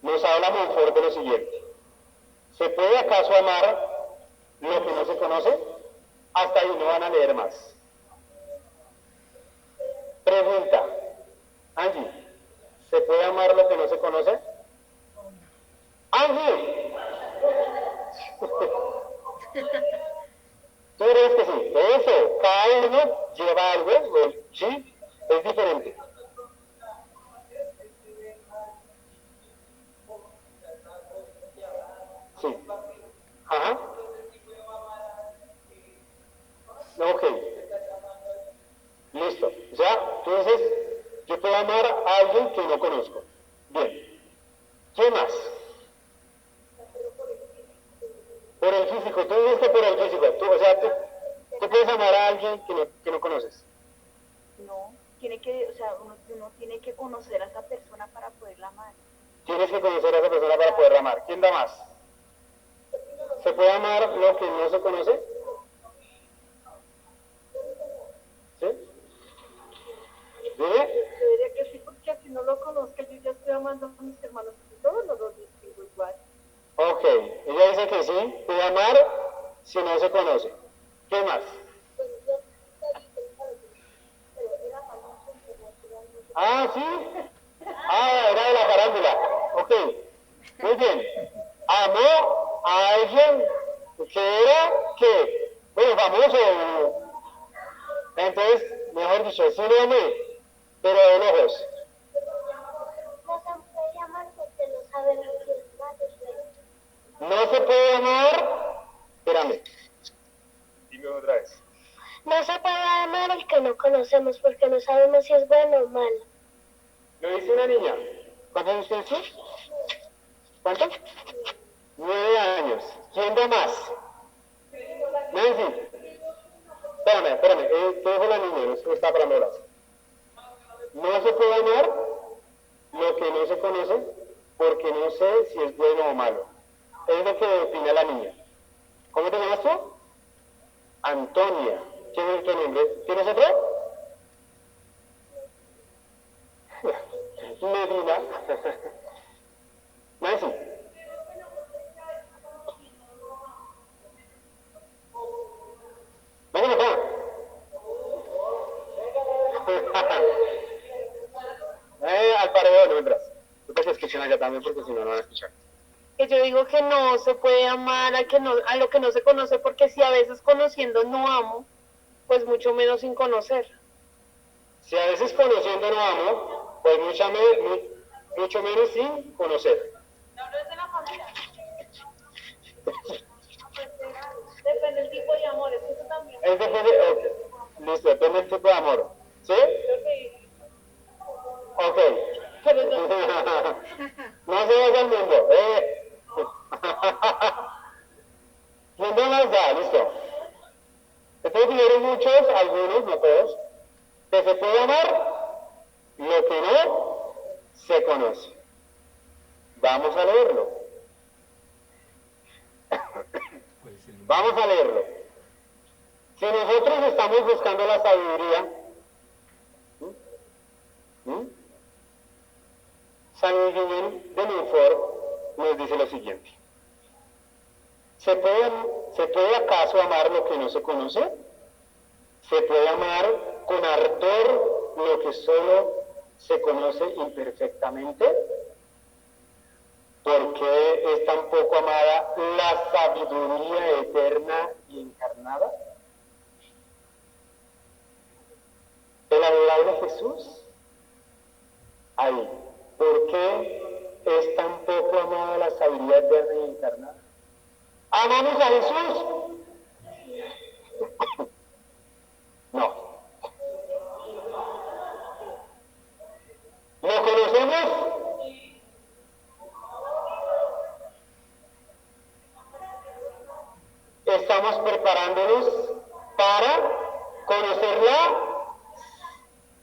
nos habla Montfort de lo siguiente: ¿se puede acaso amar lo que no se conoce? Hasta ahí no van a leer más. Pregunta, Angie, ¿se puede amar lo que no se conoce? Angie. ¿Tú crees que sí? Eso, cada uno lleva algo, ¿sí? Es diferente. Sí. Ajá. Ok. Listo. O sea, entonces, yo puedo amar a alguien que no conozco. Bien. ¿Qué más? Por el físico. Tú dices que por el físico. O sea, tú puedes amar a alguien que no conoces. No, tiene que, o sea, uno tiene que conocer a esa persona para poderla amar. Tienes que conocer a esa persona para poder amar. ¿Quién da más? ¿Se puede amar lo que no se conoce? ¿Sí? ¿Dime? Yo diría que sí, porque si no lo conozco, yo ya estoy amando a mis hermanos y todos los distingo igual. Ok, ella dice que sí, puede amar si no se conoce. ¿Qué más? Ah, sí. Ah, era de la farándula. Ok, muy bien. Amó a alguien que era, ¿qué? Bueno, famoso. Entonces, mejor dicho, sí lo amé, pero de lejos. No se puede amar, espérame, dime otra vez. No se puede amar al que no conocemos porque no sabemos si es bueno o malo. Lo dice una niña. ¿Cuántos años tienes tú? ¿Cuántos? 9 años. ¿Quién da más? Nancy. Espérame. ¿Qué dijo la niña? No está para moras. No se puede amar lo que no se conoce porque no sé si es bueno o malo. Es lo que opina la niña. ¿Cómo te llamas tú? Antonia. ¿Quién es tu nombre? ¿Tienes otro? Medina. Nancy. Venga acá. Al paredón, no entras. Tú te escuchan allá también porque si no, no van a escuchar. Que yo digo que no se puede amar a lo que no se conoce, porque si a veces conociendo no amo, pues mucho menos sin conocer. Si a veces conociendo no amo, pues mucho menos sin conocer. No, no es de la familia. Depende del tipo de amor, es que eso también. Es depende, okay. Listo, depende del tipo de amor. ¿Sí? Ok. Pero no. No se vaya al mundo. ¿Quién no más da? Listo. Entonces dijeron muchos, algunos, no todos, que se puede amar lo que no se conoce. Vamos a leerlo. Vamos a leerlo. Si nosotros estamos buscando la sabiduría, San Miguel de Montfort nos dice lo siguiente. ¿Se puede acaso amar lo que no se conoce? ¿Se puede amar con ardor lo que solo se conoce imperfectamente? ¿Por qué es tan poco amada la sabiduría eterna y encarnada? El adorable Jesús. Ahí. ¿Por qué es tan poco amada la sabiduría eterna y encarnada? ¿Amamos a Jesús? No. ¿Lo conocemos? Estamos preparándonos para conocer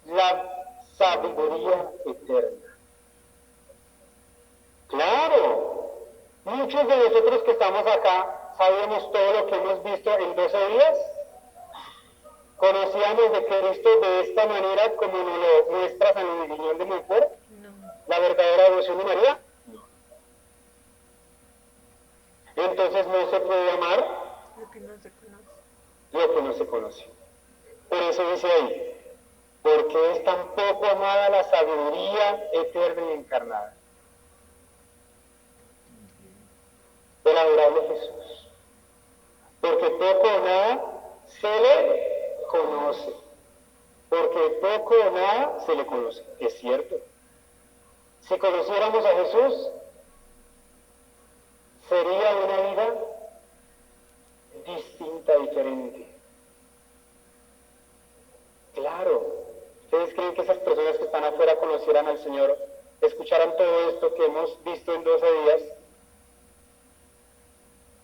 la sabiduría eterna. Claro, muchos de nosotros que estamos acá sabemos todo lo que hemos visto en 12 días. ¿Conocíamos de Cristo de esta manera como nos lo muestra San Miguel de Montfort? No. ¿La verdadera devoción de María? No. Entonces no se puede amar Lo que no se conoce. lo que no se conoce. Por eso dice ahí, ¿por qué es tan poco amada la sabiduría eterna y encarnada? El adorable Jesús. Porque poco o nada Se le conoce, porque poco o nada se le conoce, es cierto. Si conociéramos a Jesús, sería una vida distinta, diferente. Claro, ¿ustedes creen que esas personas que están afuera conocieran al Señor, escucharan todo esto que hemos visto en 12 días?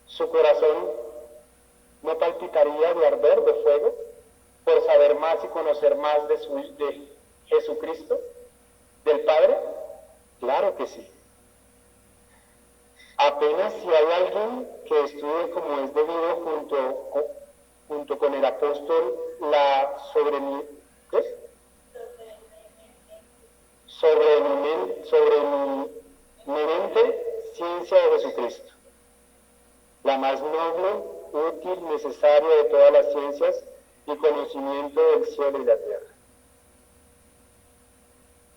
¿Su corazón no palpitaría de arder, de fuego, por saber más y conocer más de Jesucristo, del Padre? Claro que sí. Apenas si hay alguien que estudie como es debido junto con el apóstol la sobreeminente ciencia de Jesucristo, la más noble, útil, necesaria de todas las ciencias y conocimiento del cielo y la tierra.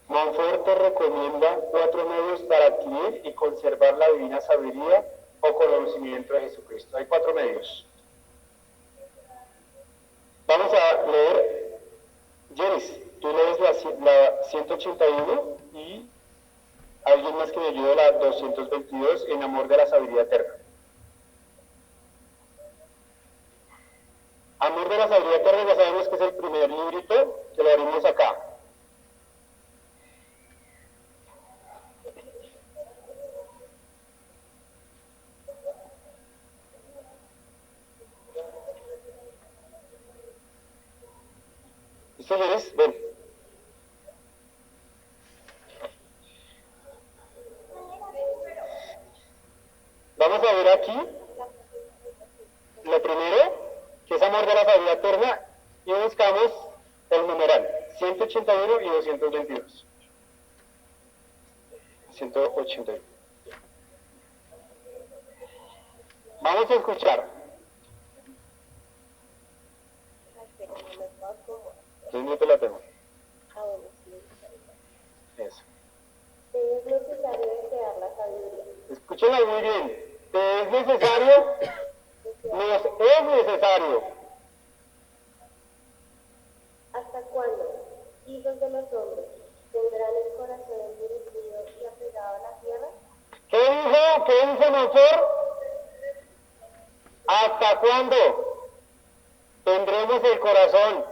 Montfort te recomienda 4 medios para adquirir y conservar la divina sabiduría o conocimiento de Jesucristo. Hay 4 medios. Vamos a leer, Jeris, tú lees la 181 y alguien más que me ayude la 222, en amor de la sabiduría eterna. Amor de la sabiduría eterna, ya sabemos que es el primer librito que lo abrimos acá. Señores, ven. Vamos a ver aquí lo primero, que es amor de la sabiduría eterna, y buscamos el numeral 181 y 222. 181. Vamos a escuchar. Yo te la tengo. Eso. Es necesario desear la sabiduría. Escúchenla muy bien. ¿Te es necesario? Nos es necesario. ¿Hasta cuándo, hijos de los hombres, tendrán el corazón endurecido y apegado a la tierra? ¿Qué dice Montfort? ¿Hasta cuándo tendremos el corazón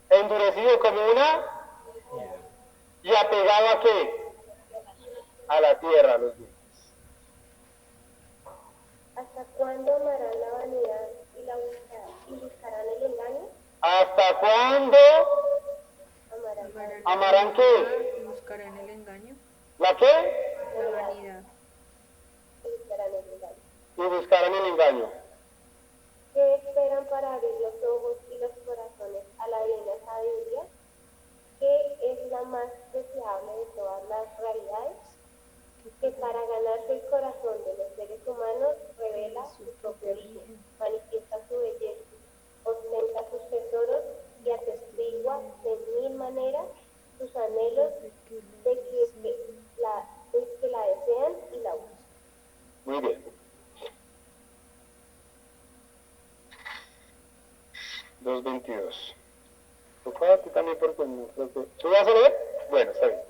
endurecido como una? ¿Y apegado a qué? A la tierra, a los bienes. ¿Hasta cuándo amarán la vanidad y buscarán el engaño? ¿Hasta cuándo amarán qué? Y buscarán el engaño. ¿La qué? La vanidad. Y buscarán el engaño. Y buscarán el engaño. ¿Qué esperan para abrir los ojos y los corazones a la divina sabiduría? ¿Qué es la más deseable de todas las realidades? Que para ganarse el corazón de los seres humanos revela su propio origen, manifiesta su belleza, ostenta sus tesoros y atestigua de 1000 maneras sus anhelos de que la desean y la usan. Muy bien. 222. Ojalá tú también porque no creo que... ¿Tú vas a leer? Bueno, está bien.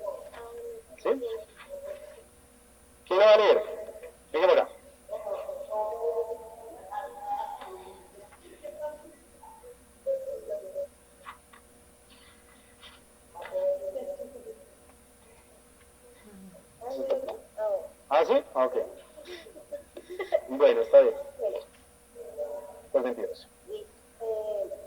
¿Sí? ¿Quién lo va a leer? Venga por acá. ¿Ah, sí? Ok. Bueno, está bien. 222.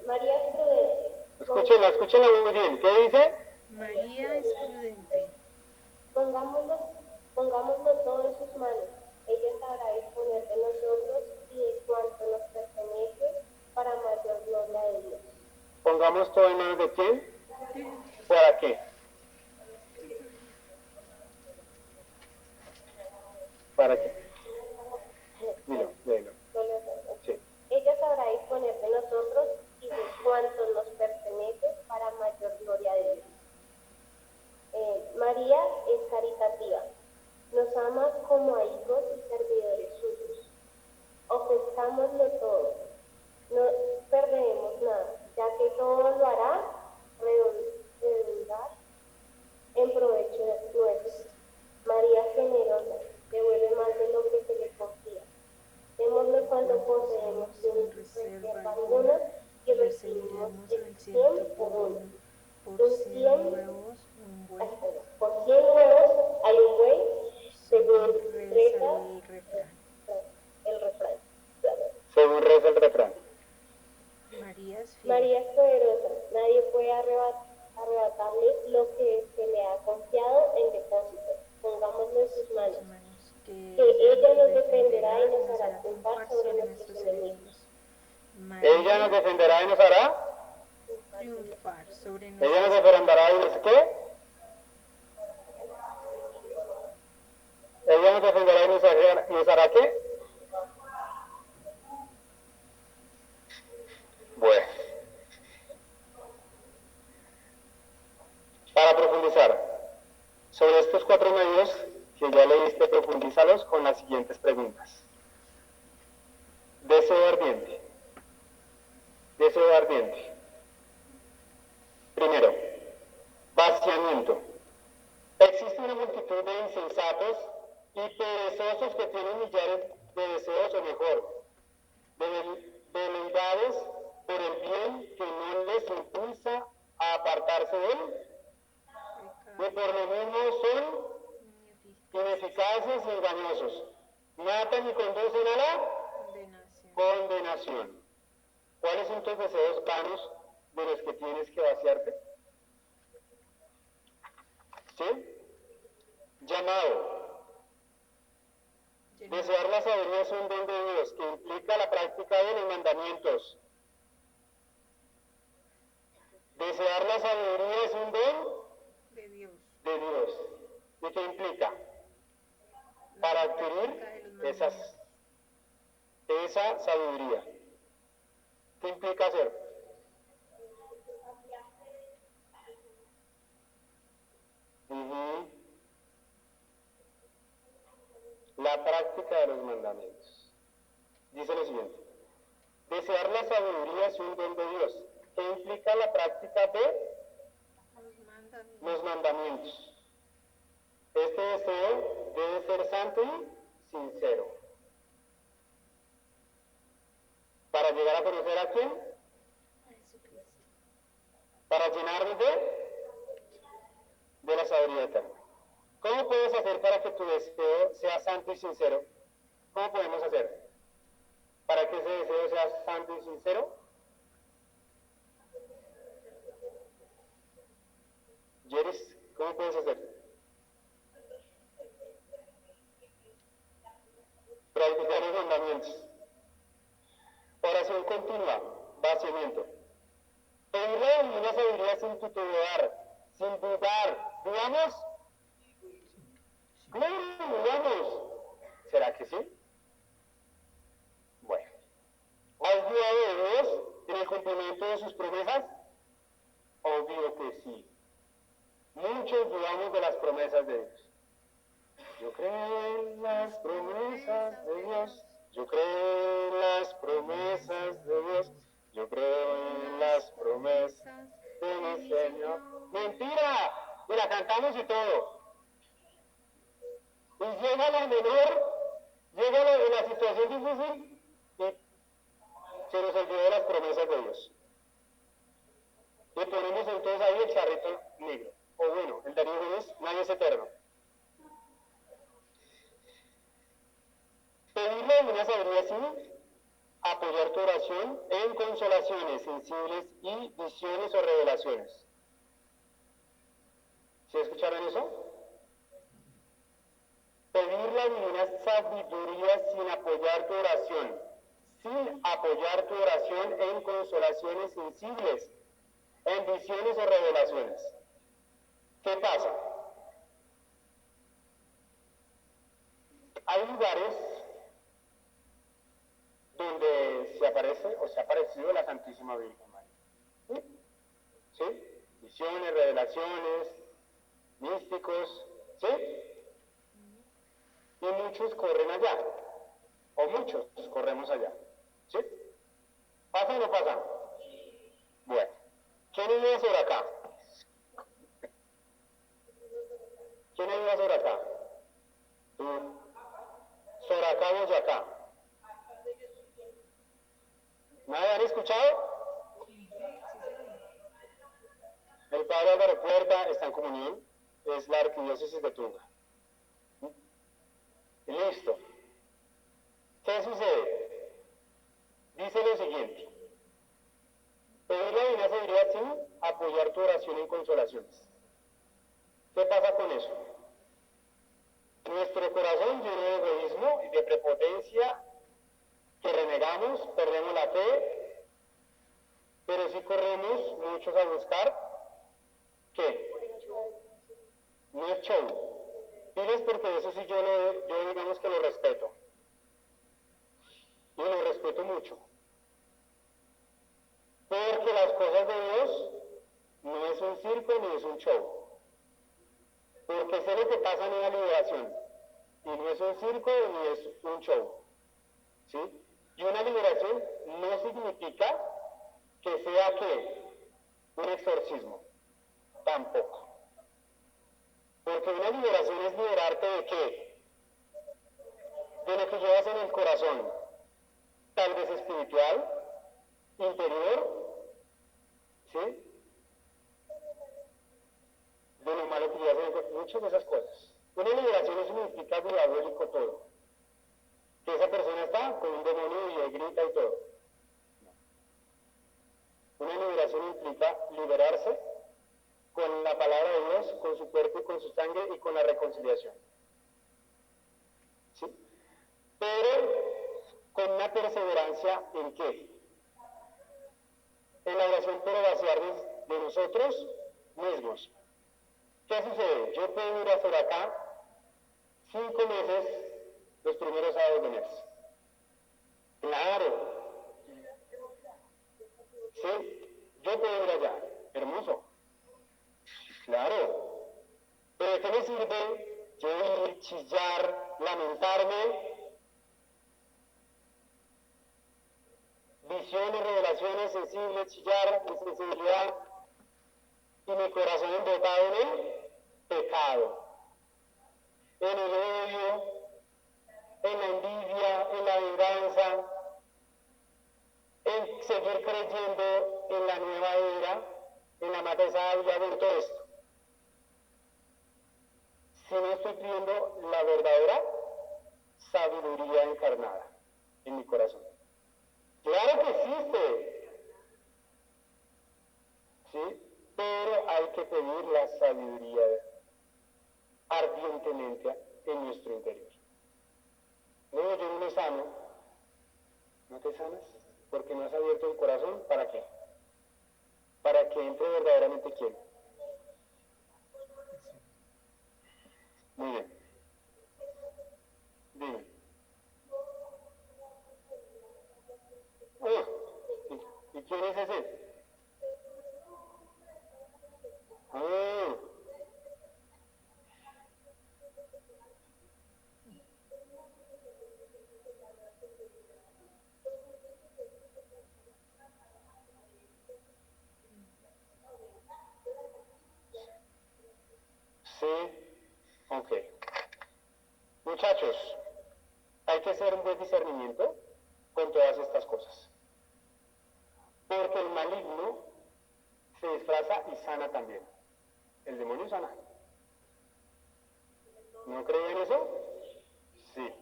María es prudente. Escúchenla muy bien. ¿Qué dice? María es prudente. Pongámoslo todo en sus manos. Ella sabrá disponer de nosotros y de cuanto nos pertenece para mayor gloria de Dios. Pongamos todo en manos de quién. ¿Para qué? ¿Para qué? Dilo, léelo. Sí. Ella sabrá disponer de nosotros y de cuanto nos pertenece para mayor gloria de Dios. María es caritativa. Nos ama como a hijos y servidores suyos. Ofrezcámoslo todo. cuando poseemos sin reserva alguna y recibimos el 100 por uno. Por 100 huevos, un buey. Por 100 huevos hay un buey, según Reza reza el refrán. el refrán. Según reza el refrán. María es fiel. María es poderosa, nadie puede arrebatarle lo que se le ha confiado en depósito. Pongámoslo en sus manos. Que ella nos defenderá y nos hará triunfar sobre nuestros enemigos. Ella nos defenderá y nos hará. Triunfar sobre Ella nos nuestros defenderá y nos qué. Ella nos defenderá y nos hará qué. Bueno. Para profundizar sobre estos 4 medios que ya leíste, profundízalos con las siguientes preguntas. Deseo ardiente. Deseo ardiente. Primero, vaciamiento. Existe una multitud de insensatos y perezosos que tienen millares de deseos, o mejor, de veleidades por el bien que no les impulsa a apartarse de él, que por lo mismo son ineficaces y engañosos, matan y conducen a la condenación. ¿Cuáles son tus deseos vanos de los que tienes que vaciarte? ¿Sí? Llamado. Desear la sabiduría es un don de Dios que implica la práctica de los mandamientos. Desear la sabiduría es un don de Dios. De Dios. ¿Y qué implica? Para adquirir esa sabiduría. ¿Qué implica hacer? La práctica de los mandamientos. Dice lo siguiente. Desear la sabiduría es un don de Dios, que implica la práctica de los mandamientos. Este deseo debe ser santo y sincero. Para llegar a conocer a quién? Para llenarnos de la sabiduría eterna. ¿Cómo puedes hacer para que tu deseo sea santo y sincero? ¿Cómo podemos hacer para que ese deseo sea santo y sincero? Yeris, ¿cómo puedes hacer? Practicar los mandamientos. Oración continua, vaciamiento. Pedir la divina sabiduría sin titubear, sin dudar. ¿Dudamos? ¿Cómo dudamos? ¿Será que sí? Bueno. ¿Has dudado de Dios en el cumplimiento de sus promesas? Obvio que sí. Muchos dudamos de las promesas de Dios. Yo creo en las promesas de Dios. Yo creo en las promesas de Dios. Yo creo en las promesas de mi Señor. ¡Mentira! Y la cantamos y todo. Y llega la menor, llega la situación difícil y se nos olvidó las promesas de Dios. Y ponemos entonces ahí el charrito negro. O bueno, el Darío es, nadie es eterno. Pedirle a una sabiduría así, apoyar tu oración en consolaciones sensibles y visiones o revelaciones. ¿Sí escucharon eso? Pedir la divina sabiduría sin apoyar tu oración. Sin apoyar tu oración en consolaciones sensibles, en visiones o revelaciones. ¿Qué pasa? Hay lugares donde se aparece o se ha aparecido la Santísima Virgen María. ¿Sí? Visiones, revelaciones, místicos, ¿sí? Y muchos corren allá, o muchos corremos allá, ¿sí? ¿Pasa o no pasa? Bueno, ¿quién vive sobre acá? ¿Quién vive sobre acá? Tú. Sobre acá, Boyacá. ¿Nada han escuchado? El padre Álvaro Puerta está en comunión, es la arquidiócesis de Tunja. Y listo. ¿Qué sucede? Dice lo siguiente. Pedir la divina sabiduría sin apoyar tu oración en consolaciones. ¿Qué pasa con eso? Nuestro corazón lleno de egoísmo y de prepotencia, que renegamos, perdemos la fe, pero si corremos muchos a buscar, ¿qué? No es show. Diles porque eso sí yo digamos que lo respeto. Y lo respeto mucho. Porque las cosas de Dios no es un circo ni es un show. Porque sé lo que pasa en una liberación. Y no es un circo ni es un show. ¿Sí? Y una liberación no significa que sea ¿qué? Un exorcismo. Tampoco. Porque una liberación es liberarte de ¿qué? De lo que llevas en el corazón. Tal vez espiritual, interior, ¿sí? De lo malo que llevas en el corazón, muchas de esas cosas. Una liberación no significa diabólico todo. Que esa persona está con un demonio y grita y todo. No. Una liberación implica liberarse con la palabra de Dios, con su cuerpo y con su sangre y con la reconciliación. ¿Sí? Pero con una perseverancia ¿en qué? En la oración por vaciarnos de nosotros mismos. ¿Qué sucede? Yo puedo ir a hacer acá 5 meses los primeros sábados de mes. Claro. ¿Sí? Yo puedo ir allá. Hermoso. Claro. Pero ¿de qué me sirve yo ir, chillar, lamentarme? Visiones, revelaciones, sensibles, chillar, insensibilidad y mi corazón embotado en el pecado, en el odio, en la envidia, en la venganza, en seguir creyendo en la nueva era, en la mata de sabia, en todo esto. Si no estoy pidiendo la verdadera sabiduría encarnada en mi corazón. Claro que existe, ¿sí? Pero hay que pedir la sabiduría ardientemente en nuestro interior. No, yo no me sano. ¿No te sanas? Porque no has abierto el corazón, ¿para qué? Para que entre verdaderamente quién. Muy bien. Dime. ¿Y quién es ese? Sí, ok. Muchachos, hay que hacer un buen discernimiento con todas estas cosas. Porque el maligno se disfraza y sana también. El demonio sana. ¿No creían eso? Sí.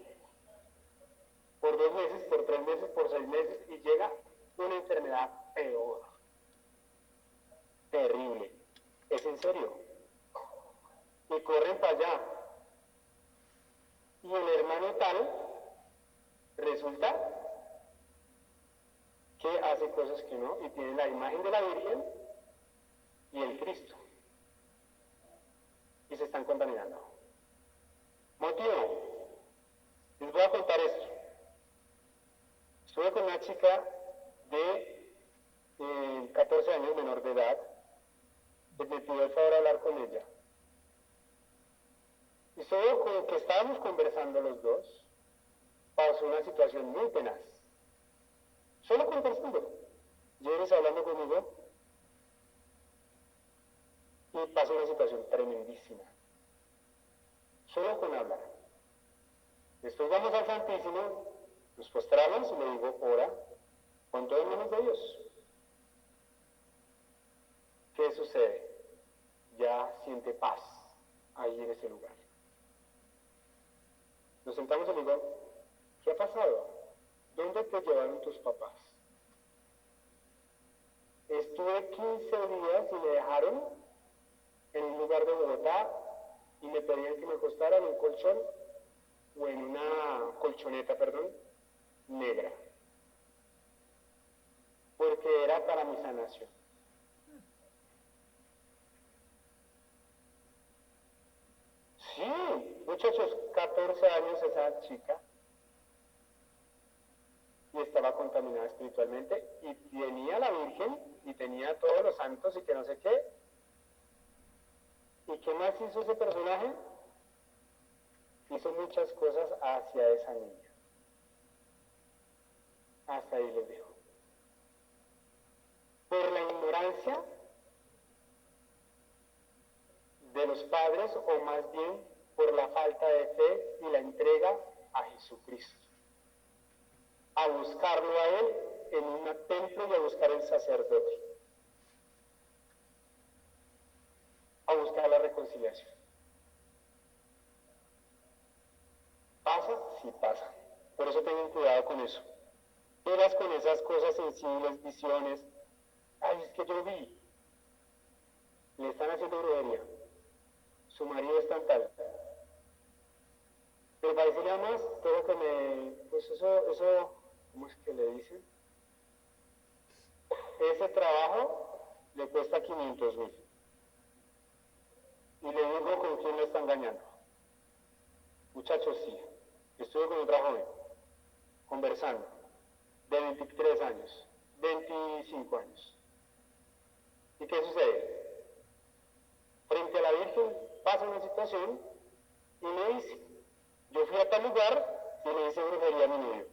Por 2 meses, por 3 meses, por 6 meses y llega una enfermedad peor. Terrible. ¿Es en serio? Y corren para allá. Y el hermano tal resulta que hace cosas que no y tiene la imagen de la Virgen y el Cristo. Y se están contaminando. Motivo. Les voy a contar esto. Estuve con una chica de 14 años, menor de edad, que me pidió el favor de hablar con ella. Y solo con que estábamos conversando los dos, pasó una situación muy tenaz. Solo conversando. Llegues hablando conmigo y pasó una situación tremendísima. Solo con hablar. Después vamos al Santísimo, nos postramos y le digo, ora, Con todo en manos de Dios. ¿Qué sucede? Ya siente paz ahí en ese lugar. Nos sentamos y le digo, ¿qué ha pasado? ¿Dónde te llevaron tus papás? Estuve 15 días y me dejaron en un lugar de Bogotá y me pedían que me acostara en un colchón o en una colchoneta, perdón, negra. Porque era para mi sanación. Sí, muchachos, 14 años esa chica y estaba contaminada espiritualmente y tenía la Virgen y tenía todos los santos y que no sé qué. ¿Y qué más hizo ese personaje? Hizo muchas cosas hacia esa niña. Hasta ahí les dejo. Por la ignorancia de los padres, o más bien por la falta de fe y la entrega a Jesucristo. A buscarlo a Él en un templo y a buscar el sacerdote. A buscar la reconciliación. ¿Pasa? Sí pasa. Por eso tengan cuidado con eso. Quedas con esas cosas sensibles, visiones. Ay, es que yo vi. Le están haciendo brujería. Su marido es tan tal. Pero para decirle más, tengo que pues eso, ¿cómo es que le dicen? Ese trabajo le cuesta 500.000. Y le digo con quién le está engañando. Muchachos, sí. Estuve con otra joven, conversando, de 23 años, 25 años. ¿Y qué sucede? Frente a la Virgen pasa una situación y me dice, yo fui a tal lugar y le hice brujería a mi novio.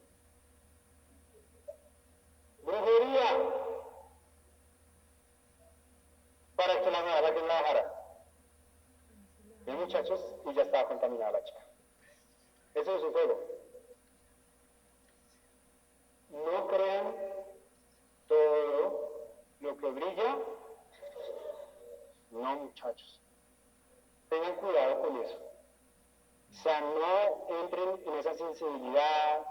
¡Brujería! Para que la dejara. Y muchachos, y ya estaba contaminada la chica. Eso es un fuego. No crean todo lo que brilla. No, muchachos. Tengan cuidado con eso. O sea, no entren en esa sensibilidad,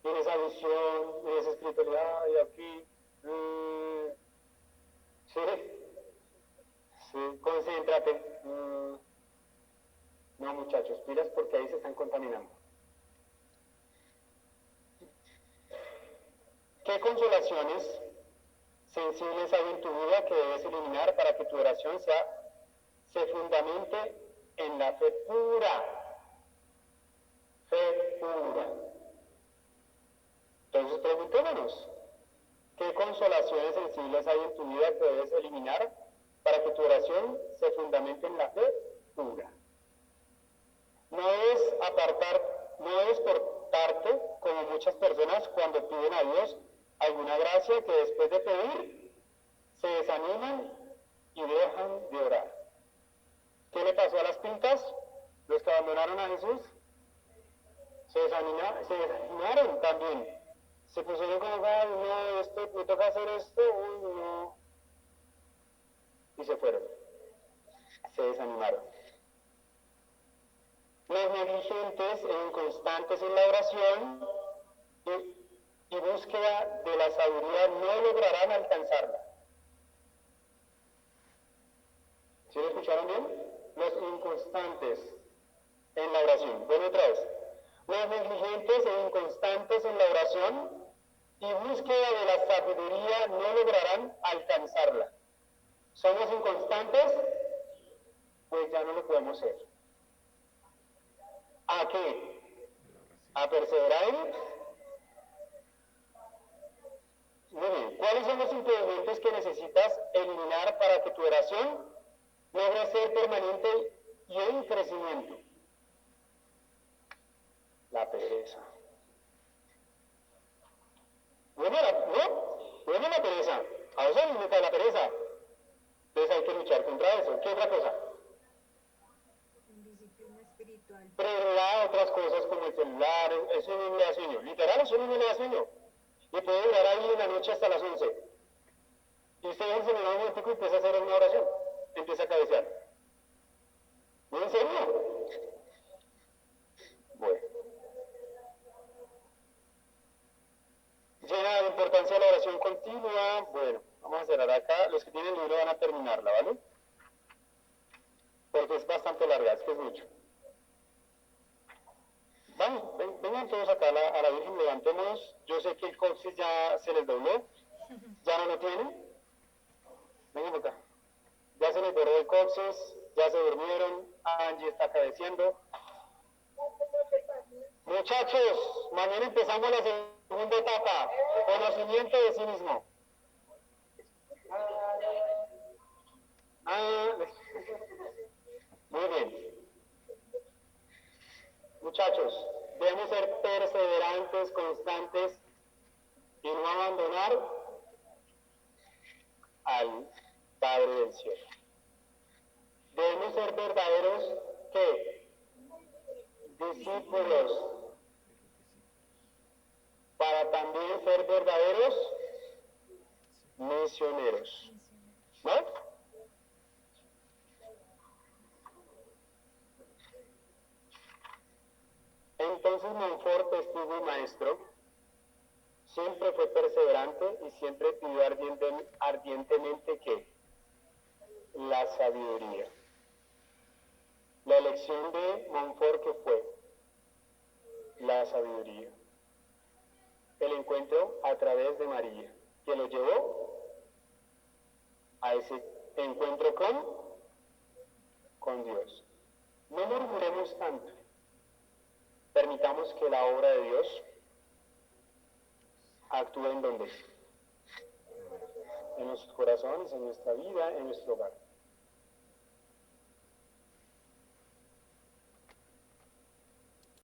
en esa visión, en esa espiritualidad, y aquí. Sí, concéntrate. No, muchachos, pilas porque ahí se están contaminando. ¿Qué consolaciones sensibles hay en tu vida que debes eliminar para que tu oración se fundamente en la fe pura? Fe pura. Entonces preguntémonos, ¿qué consolaciones sensibles hay en tu vida que debes eliminar para que tu oración se fundamente en la fe pura? No es portarte como muchas personas cuando piden a Dios alguna gracia que después de pedir se desaniman y dejan de orar. ¿Qué le pasó a las pintas? Los que abandonaron a Jesús se desanimaron también. Se pusieron como, ay, no, esto, me toca hacer esto, uy, no. Y se fueron. Se desanimaron. Los negligentes e inconstantes en la oración y búsqueda de la sabiduría no lograrán alcanzarla. ¿Sí lo escucharon bien? Los inconstantes en la oración. Bueno, otra vez. Los negligentes e inconstantes en la oración y búsqueda de la sabiduría no lograrán alcanzarla. ¿Somos inconstantes? Pues ya no lo podemos ser. ¿A qué? ¿A perseverar? Muy bien. ¿Cuáles son los impedimentos que necesitas eliminar para que tu oración logre ser permanente y en crecimiento? La pereza. Bueno, la pereza. A eso limita la pereza. Entonces hay que luchar contra eso. ¿Qué otra cosa? Indisciplina espiritual. Prioridad a otras cosas como el celular, eso no le da sueño. Literal, eso no le da sueño. Y puede durar ahí en la noche hasta las 11. Y usted en un momento y empieza a hacer una oración. Empieza a cabecear. ¿No en serio? Bueno. Llena de importancia la oración continua. Bueno, vamos a cerrar acá. Los que tienen el libro van a terminarla, ¿vale? Porque es bastante larga, es que es mucho. Vamos, vengan todos acá a la Virgen, levantémonos. Yo sé que el coxis ya se les dobló. ¿Ya no lo tienen? Vengan por acá. Ya se les borró el coxis, ya se durmieron. Angie está cabeceando. Muchachos, mañana empezamos la segunda etapa, conocimiento de sí mismo. Muy bien. Muchachos, debemos ser perseverantes, constantes y no abandonar al Padre del Cielo. Debemos ser verdaderos, ¿qué? Discípulos, para también ser verdaderos misioneros. ¿No? Entonces Montfort, testigo y maestro, siempre fue perseverante y siempre pidió ardientemente que la sabiduría. La elección de Montfort, ¿qué fue? La sabiduría. El encuentro a través de María, que lo llevó a ese encuentro con Dios. No murmuremos tanto. Permitamos que la obra de Dios actúe en donde, en nuestros corazones, en nuestra vida, en nuestro hogar.